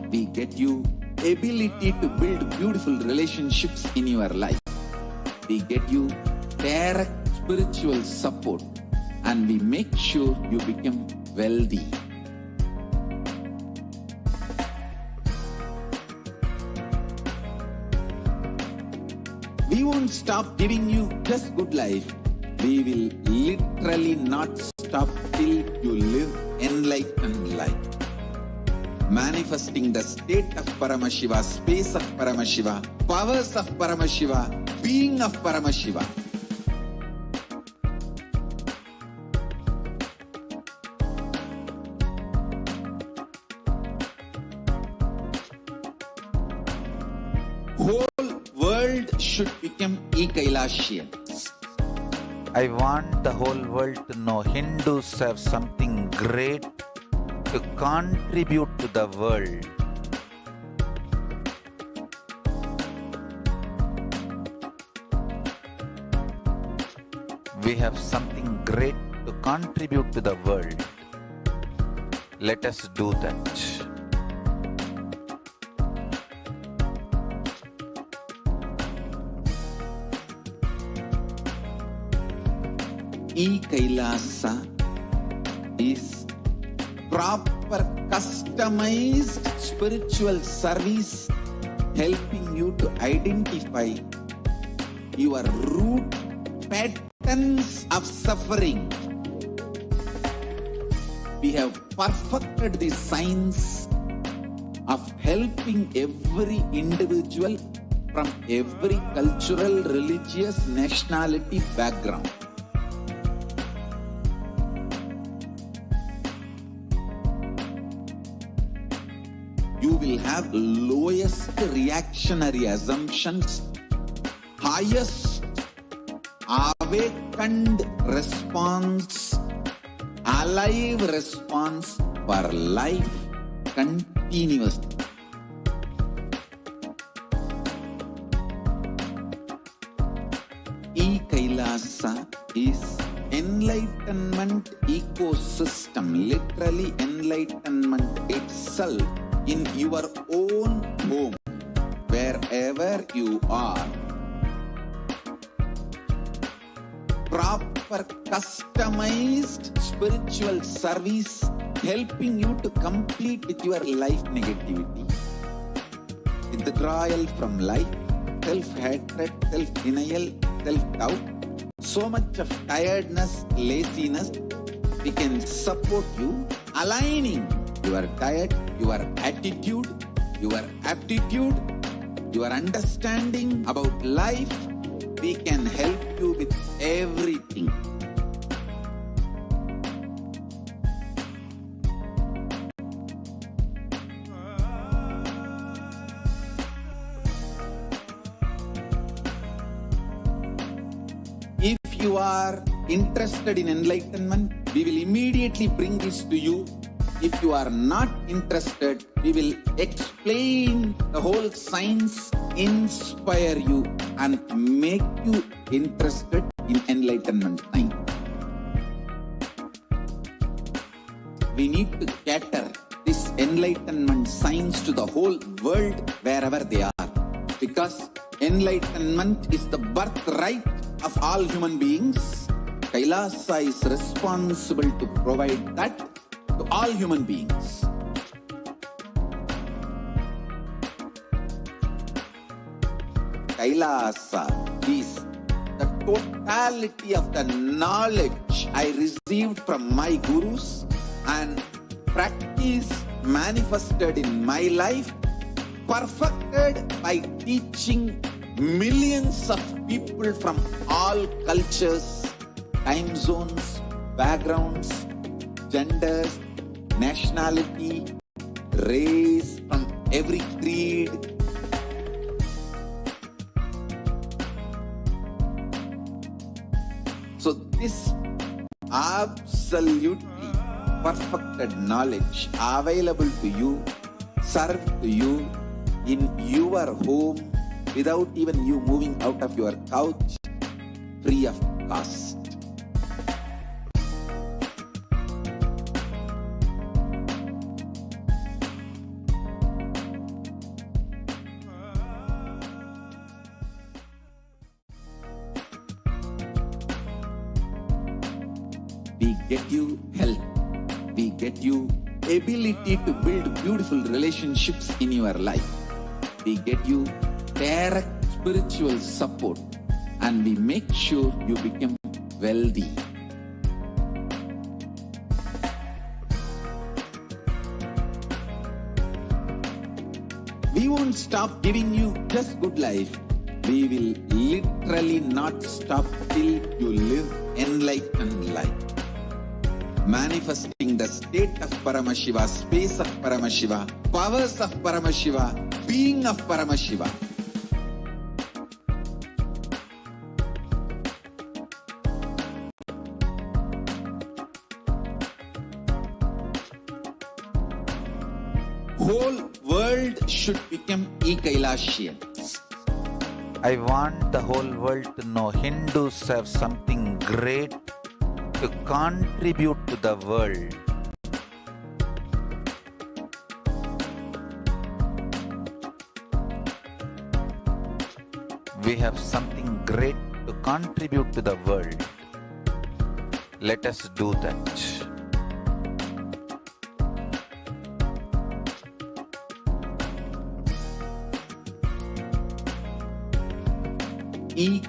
We get you ability to build beautiful relationships in your life. We get you direct spiritual support, and we make sure you become wealthy. We won't stop giving you just good life. We will literally not stop till you live enlightened life. Manifesting the state of Paramashiva, space of Paramashiva, powers of Paramashiva, being of Paramashiva. Whole world should become Kailasians. I want the whole world to know Hindus have something great to contribute to the world. We have something great to contribute to the world. Let us do that. Kailasa is proper customized spiritual service helping you to identify your root patterns of suffering. We have perfected the science of helping every individual from every cultural, religious, nationality background. You will have lowest reactionary assumptions, highest awakened response, alive response for life continuously. Kailasa is enlightenment ecosystem, literally enlightenment itself in your own home, wherever you are. Proper customized spiritual service helping you to complete with your life negativity, withdrawal from life, self-hatred, self-denial, self-doubt, so much of tiredness, laziness. We can support you aligning your diet, your attitude, your aptitude, your understanding about life. We can help you with everything. If you are interested in enlightenment, we will immediately bring this to you. If you are not interested, we will explain the whole science, inspire you and make you interested in enlightenment time. We need to cater this enlightenment science to the whole world wherever they are, because enlightenment is the birthright of all human beings. Kailasa is responsible to provide that to all human beings. Kailasa is the totality of the knowledge I received from my gurus and practice manifested in my life, perfected by teaching millions of people from all cultures, time zones, backgrounds, genders, nationality, race, from every creed. So this absolutely perfected knowledge available to you, served to you in your home without even you moving out of your couch, free of cost. We get you health. We get you ability to build beautiful relationships in your life. We get you direct spiritual support, and we make sure you become wealthy. We won't stop giving you just good life. We will literally not stop till you live enlightened life. Manifesting the state of Paramashiva, space of Paramashiva, powers of Paramashiva, being of Paramashiva. Whole world should become Kailasians. I want the whole world to know Hindus have something great to contribute to the world. We have something great to contribute to the world. Let us do that.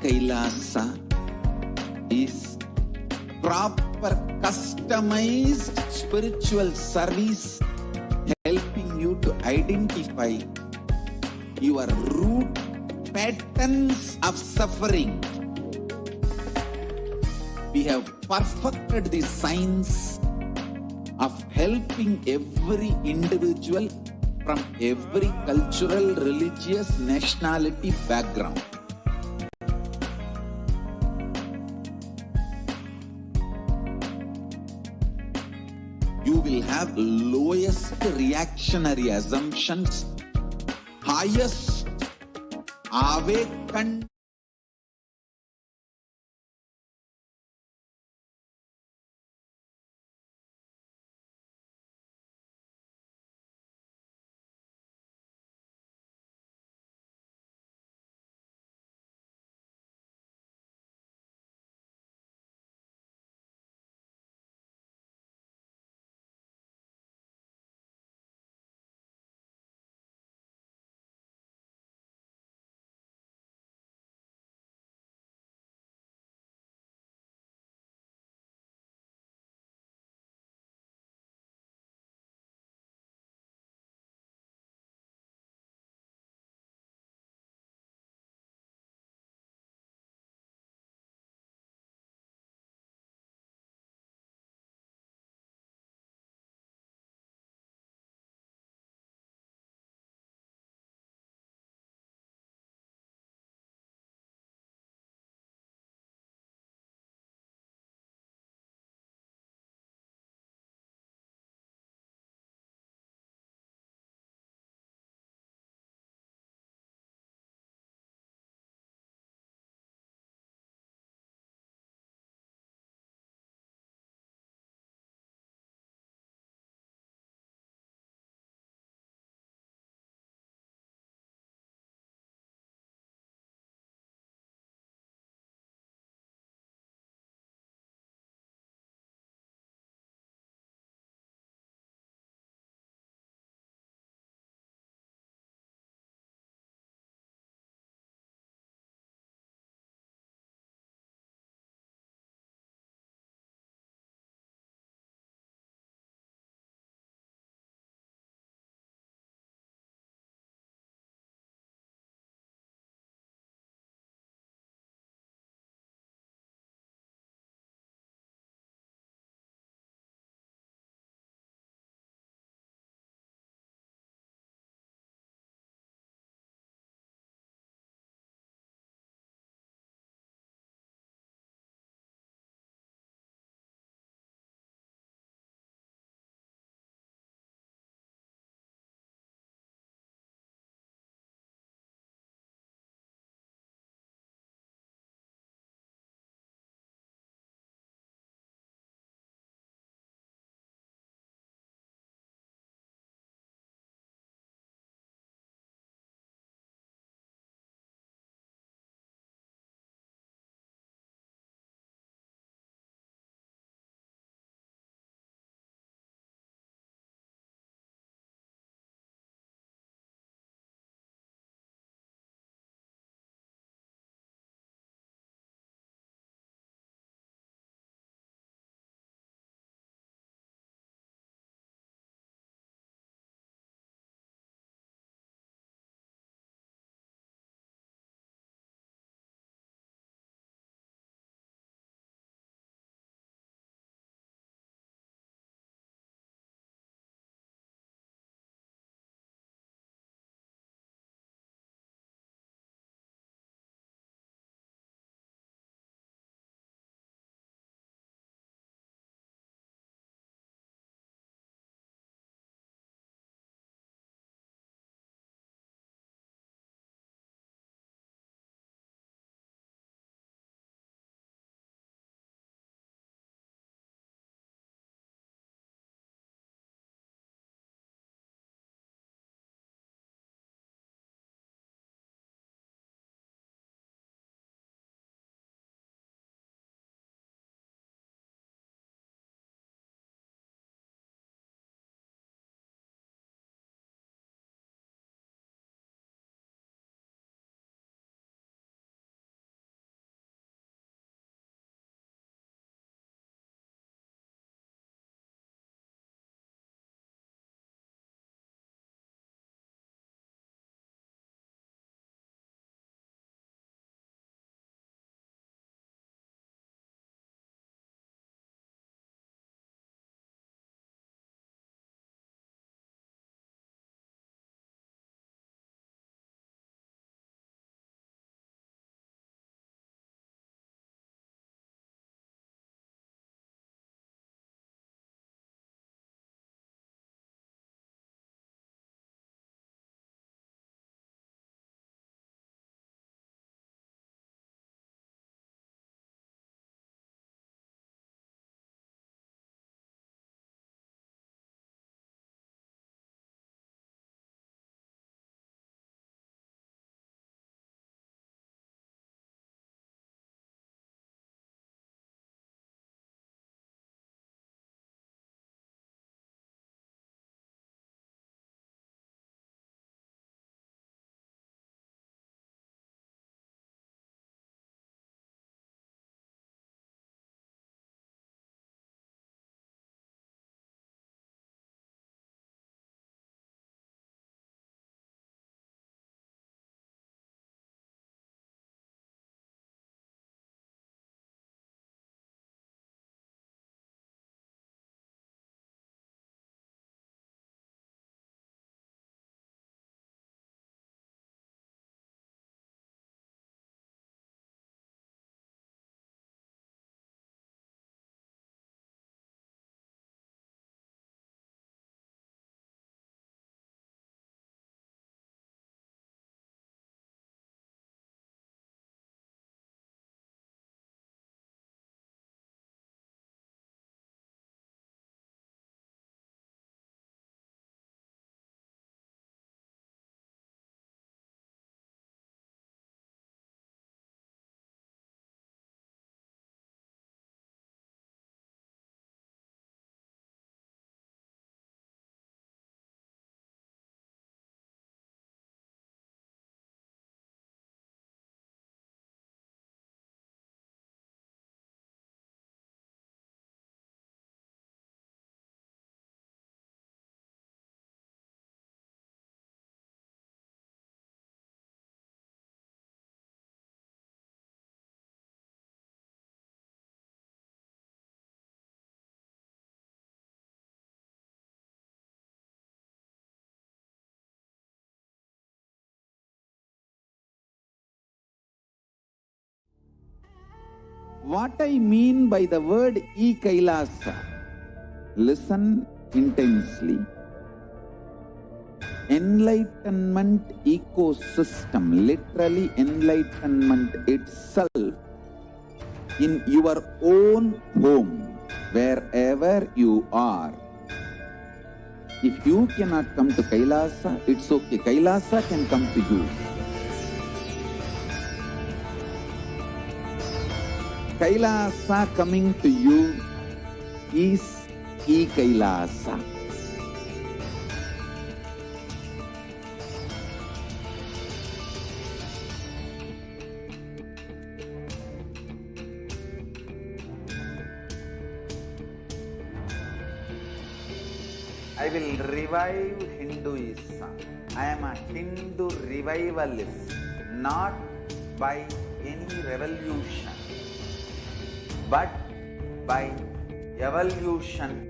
Kailasa is proper customized spiritual service helping you to identify your root patterns of suffering. We have perfected the science of helping every individual from every cultural, religious, nationality background. You will have lowest reactionary assumptions, highest awakened What I mean by the word Kailasa, listen intensely. Enlightenment ecosystem, literally enlightenment itself, in your own home, wherever you are. If you cannot come to Kailasa, it's okay. Kailasa can come to you. Kailasa coming to you is Kailasa. I will revive Hinduism. I am a Hindu revivalist, not by any revolution, but by evolution.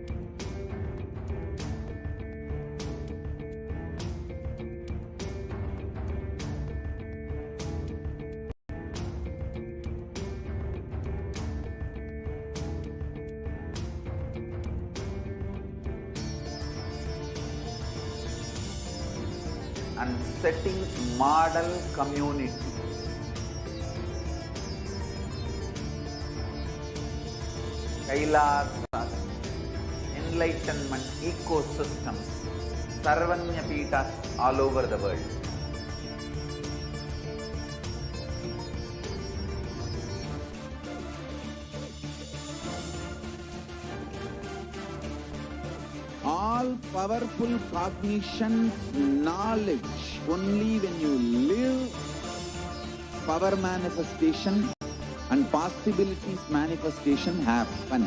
And setting model community. Kailasa, enlightenment ecosystems, Sarvanya Peethas all over the world. All powerful cognition, knowledge, only when you live, power manifestation and possibilities manifestation happen.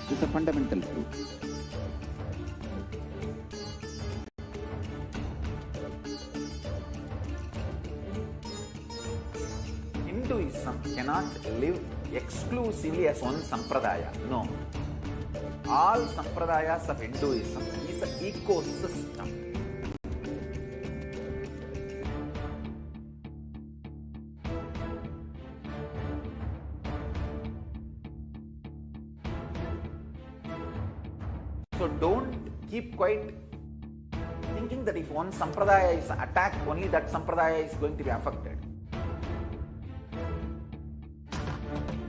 It's a fundamental truth. Hinduism cannot live exclusively as one sampradaya. No. All sampradayas of Hinduism is an ecosystem. So don't keep quiet thinking that if one sampradaya is attacked, only that sampradaya is going to be affected.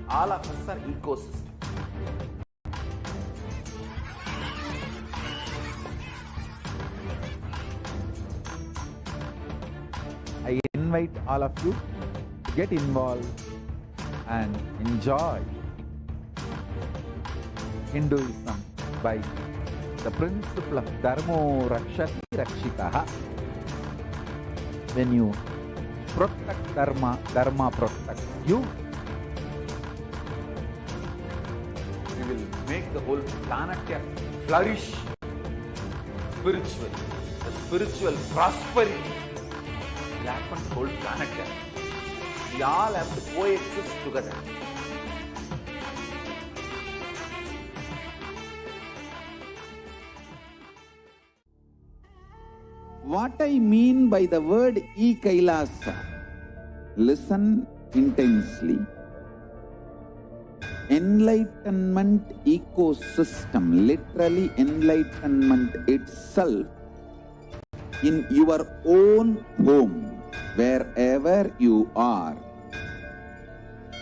All of us are ecosystem. I invite all of you to get involved and enjoy Hinduism by the principle of Dharmo Rakshati Rakshitaha. When you protect Dharma, Dharma protects you. We will make the whole planet flourish spiritually. The spiritual prosperity will happen to the whole planet. We all have to coexist together. What I mean by the word Kailasa, listen intensely. Enlightenment ecosystem, literally enlightenment itself, in your own home, wherever you are.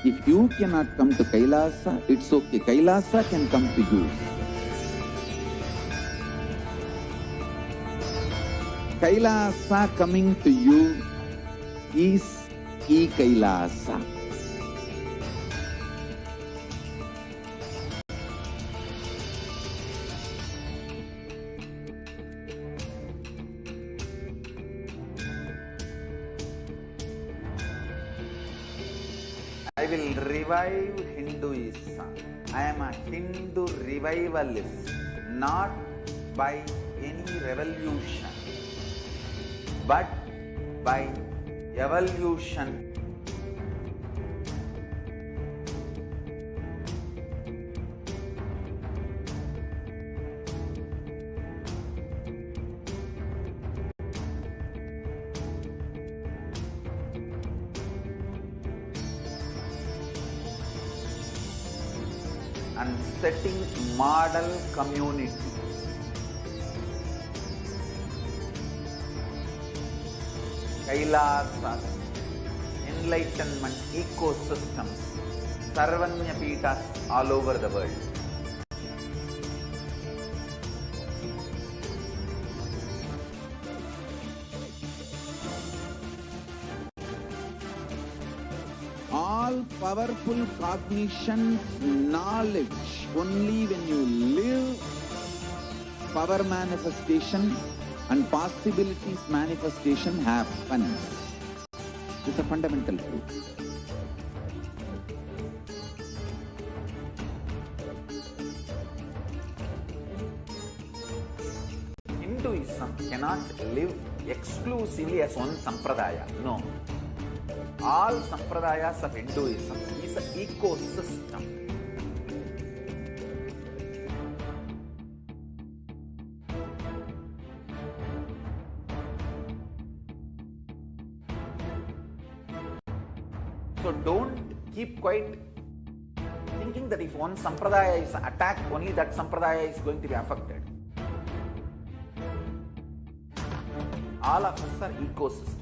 If you cannot come to Kailasa, it's okay. Kailasa can come to you. Kailasa coming to you is Kailasa. I will revive Hinduism. I am a Hindu revivalist, not by any revolution, but by evolution. and setting model community. Kailasa, enlightenment ecosystems, Sarvanya Peethas all over the world. All powerful cognition, knowledge, only when you live power manifestation and possibilities manifestation happen. It's a fundamental truth. Hinduism cannot live exclusively as one sampradaya. No. All sampradayas of Hinduism is an ecosystem. So don't keep quiet thinking that if one sampradaya is attacked, only that sampradaya is going to be affected. All of us are ecosystem.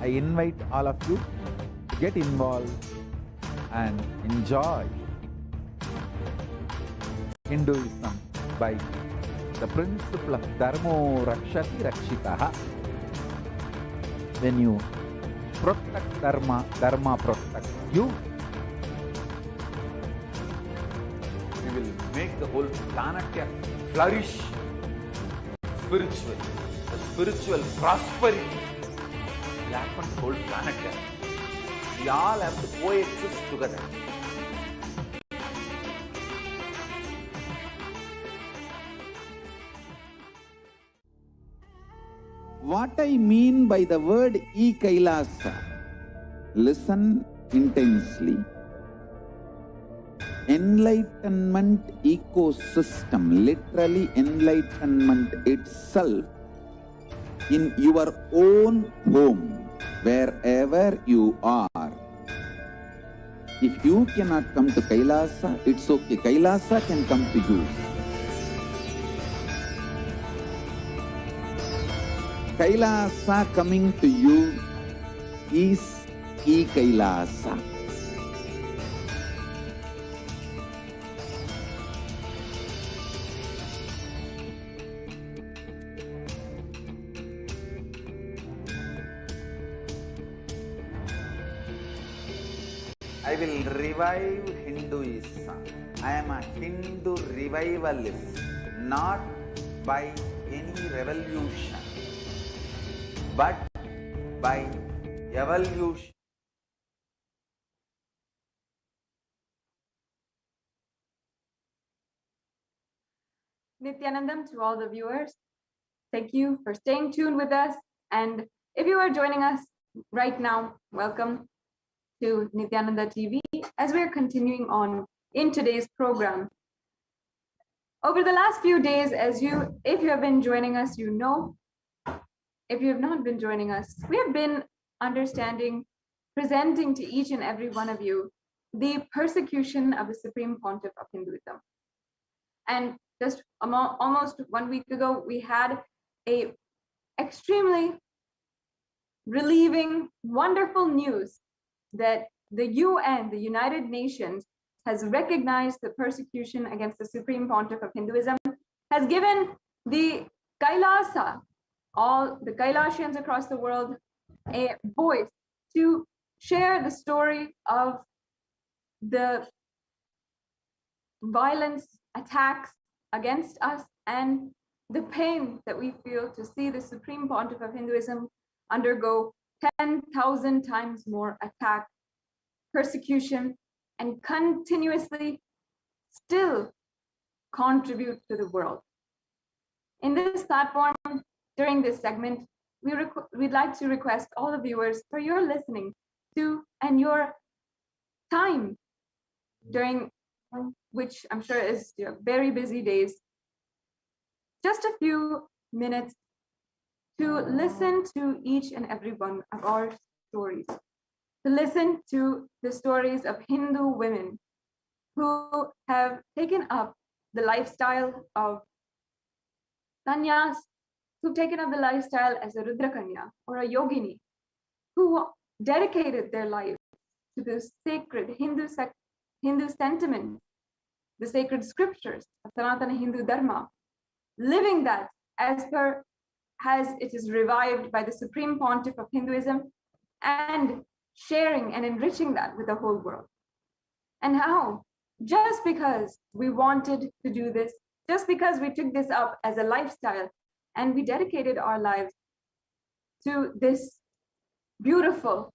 I invite all of you to get involved and enjoy Hinduism by the principle of Dharmo Rakshati Rakshitaha. When you protect Dharma, Dharma protects you. We will make the whole planet flourish spiritually. The spiritual prosperity will happen to the whole planet. We all have to coexist together. What I mean by the word Kailasa, listen intensely. Enlightenment ecosystem, literally enlightenment itself in your own home, wherever you are. If you cannot come to Kailasa, it's okay. Kailasa can come to you. Kailasa coming to you is Kailasa. I will revive Hinduism. I am a Hindu revivalist, not by any revolution, but by evolution. Nityanandam to all the viewers. Thank you for staying tuned with us. And if you are joining us right now, welcome to Nityananda TV as we're continuing on in today's program. Over the last few days, if you have been joining us, you know. If you have not been joining us, we have been presenting to each and every one of you the persecution of the Supreme Pontiff of Hinduism. And just almost 1 week ago, we had a extremely relieving, wonderful news that the UN, the United Nations, has recognized the persecution against the Supreme Pontiff of Hinduism, has given the Kailasa, all the Kailasians across the world, a voice to share the story of the violence, attacks against us, and the pain that we feel to see the Supreme Pontiff of Hinduism undergo 10,000 times more attack, persecution, and continuously still contribute to the world. In this platform, during this segment, we'd like to request all the viewers for your listening to and your time during which I'm sure is your very busy days. Just a few minutes to listen to each and every one of our stories, to listen to the stories of Hindu women who have taken up the lifestyle of Kanyas, who've taken up the lifestyle as a Rudra Kanya or a Yogini, who dedicated their life to the sacred Hindu sentiment, the sacred scriptures of Sanatana Hindu Dharma, living that as it is revived by the Supreme Pontiff of Hinduism, and sharing and enriching that with the whole world. And how, just because we wanted to do this, just because we took this up as a lifestyle and we dedicated our lives to this beautiful,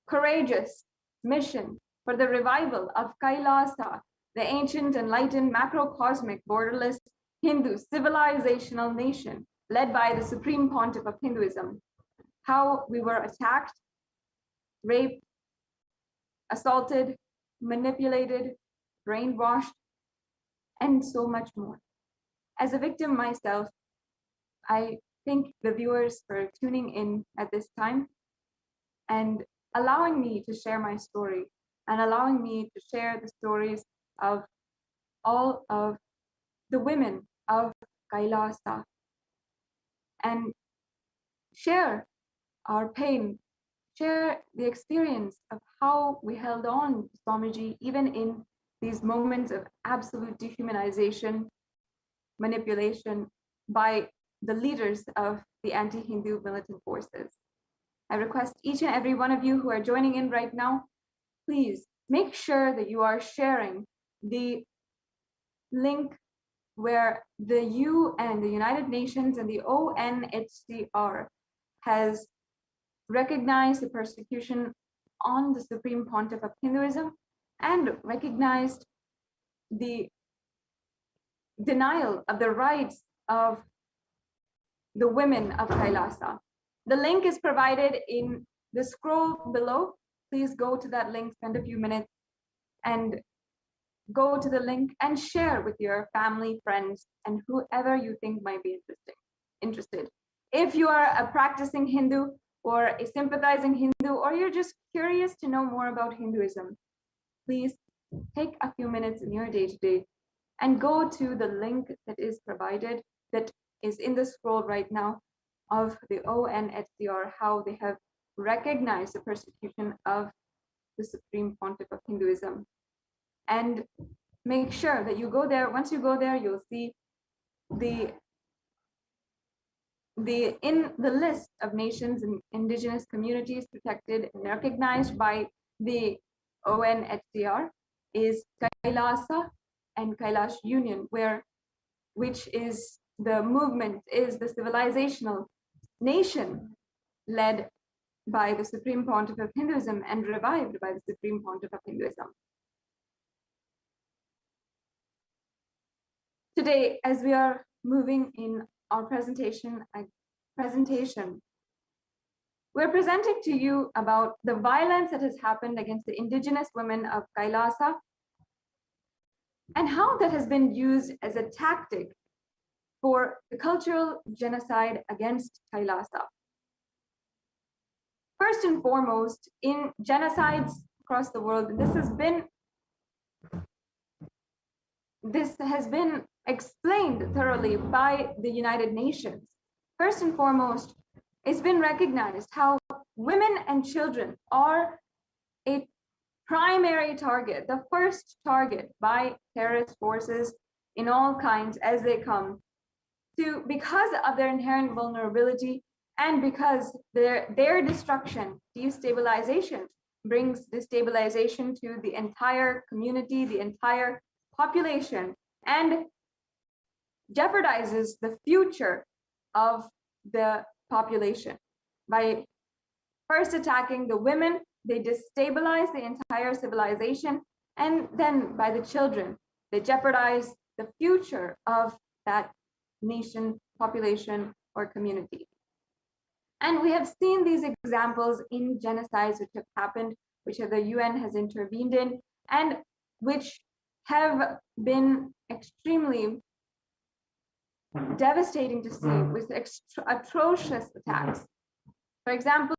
courageous mission for the revival of Kailasa, the ancient, enlightened, macrocosmic, borderless Hindu civilizational nation led by the Supreme Pontiff of Hinduism, how we were attacked, raped, assaulted, manipulated, brainwashed, and so much more. As a victim myself, I thank the viewers for tuning in at this time and allowing me to share my story and allowing me to share the stories of all of the women of Kailasa and share our pain, share the experience of how we held on, Swamiji, even in these moments of absolute dehumanization, manipulation by the leaders of the anti-Hindu militant forces. I request each and every one of you who are joining in right now, please make sure that you are sharing the link where the UN, the United Nations, and the ONHCR has recognized the persecution on the Supreme Pontiff of Hinduism and recognized the denial of the rights of the women of Kailasa. The link is provided in the scroll below. Please go to that link, spend a few minutes and go to the link and share with your family, friends, and whoever you think might be interested. If you are a practicing Hindu or a sympathizing Hindu, or you're just curious to know more about Hinduism, please take a few minutes in your day-to-day and go to the link that is provided, that is in the scroll right now, of the ONHCR, how they have recognized the persecution of the Supreme Pontiff of Hinduism. And make sure that you go there. Once you go there, you'll see in the list of nations and indigenous communities protected and recognized by the ONHCR is Kailasa and Kailash Union, which is the movement, is the civilizational nation led by the Supreme Pontiff of Hinduism and revived by the Supreme Pontiff of Hinduism. Today, as we are moving in our presentation, we're presenting to you about the violence that has happened against the indigenous women of Kailasa and how that has been used as a tactic for the cultural genocide against Kailasa. First and foremost, in genocides across the world, this has been explained thoroughly by the United Nations. First and foremost, it's been recognized how women and children are a primary target, the first target by terrorist forces in all kinds as they come to, because of their inherent vulnerability and because their destruction, destabilization, brings destabilization to the entire community, the entire population, and jeopardizes the future of the population. By first attacking the women, they destabilize the entire civilization, and then by the children, they jeopardize the future of that nation, population, or community. And we have seen these examples in genocides which have happened, which the UN has intervened in, and which have been extremely devastating to see with atrocious attacks. For example,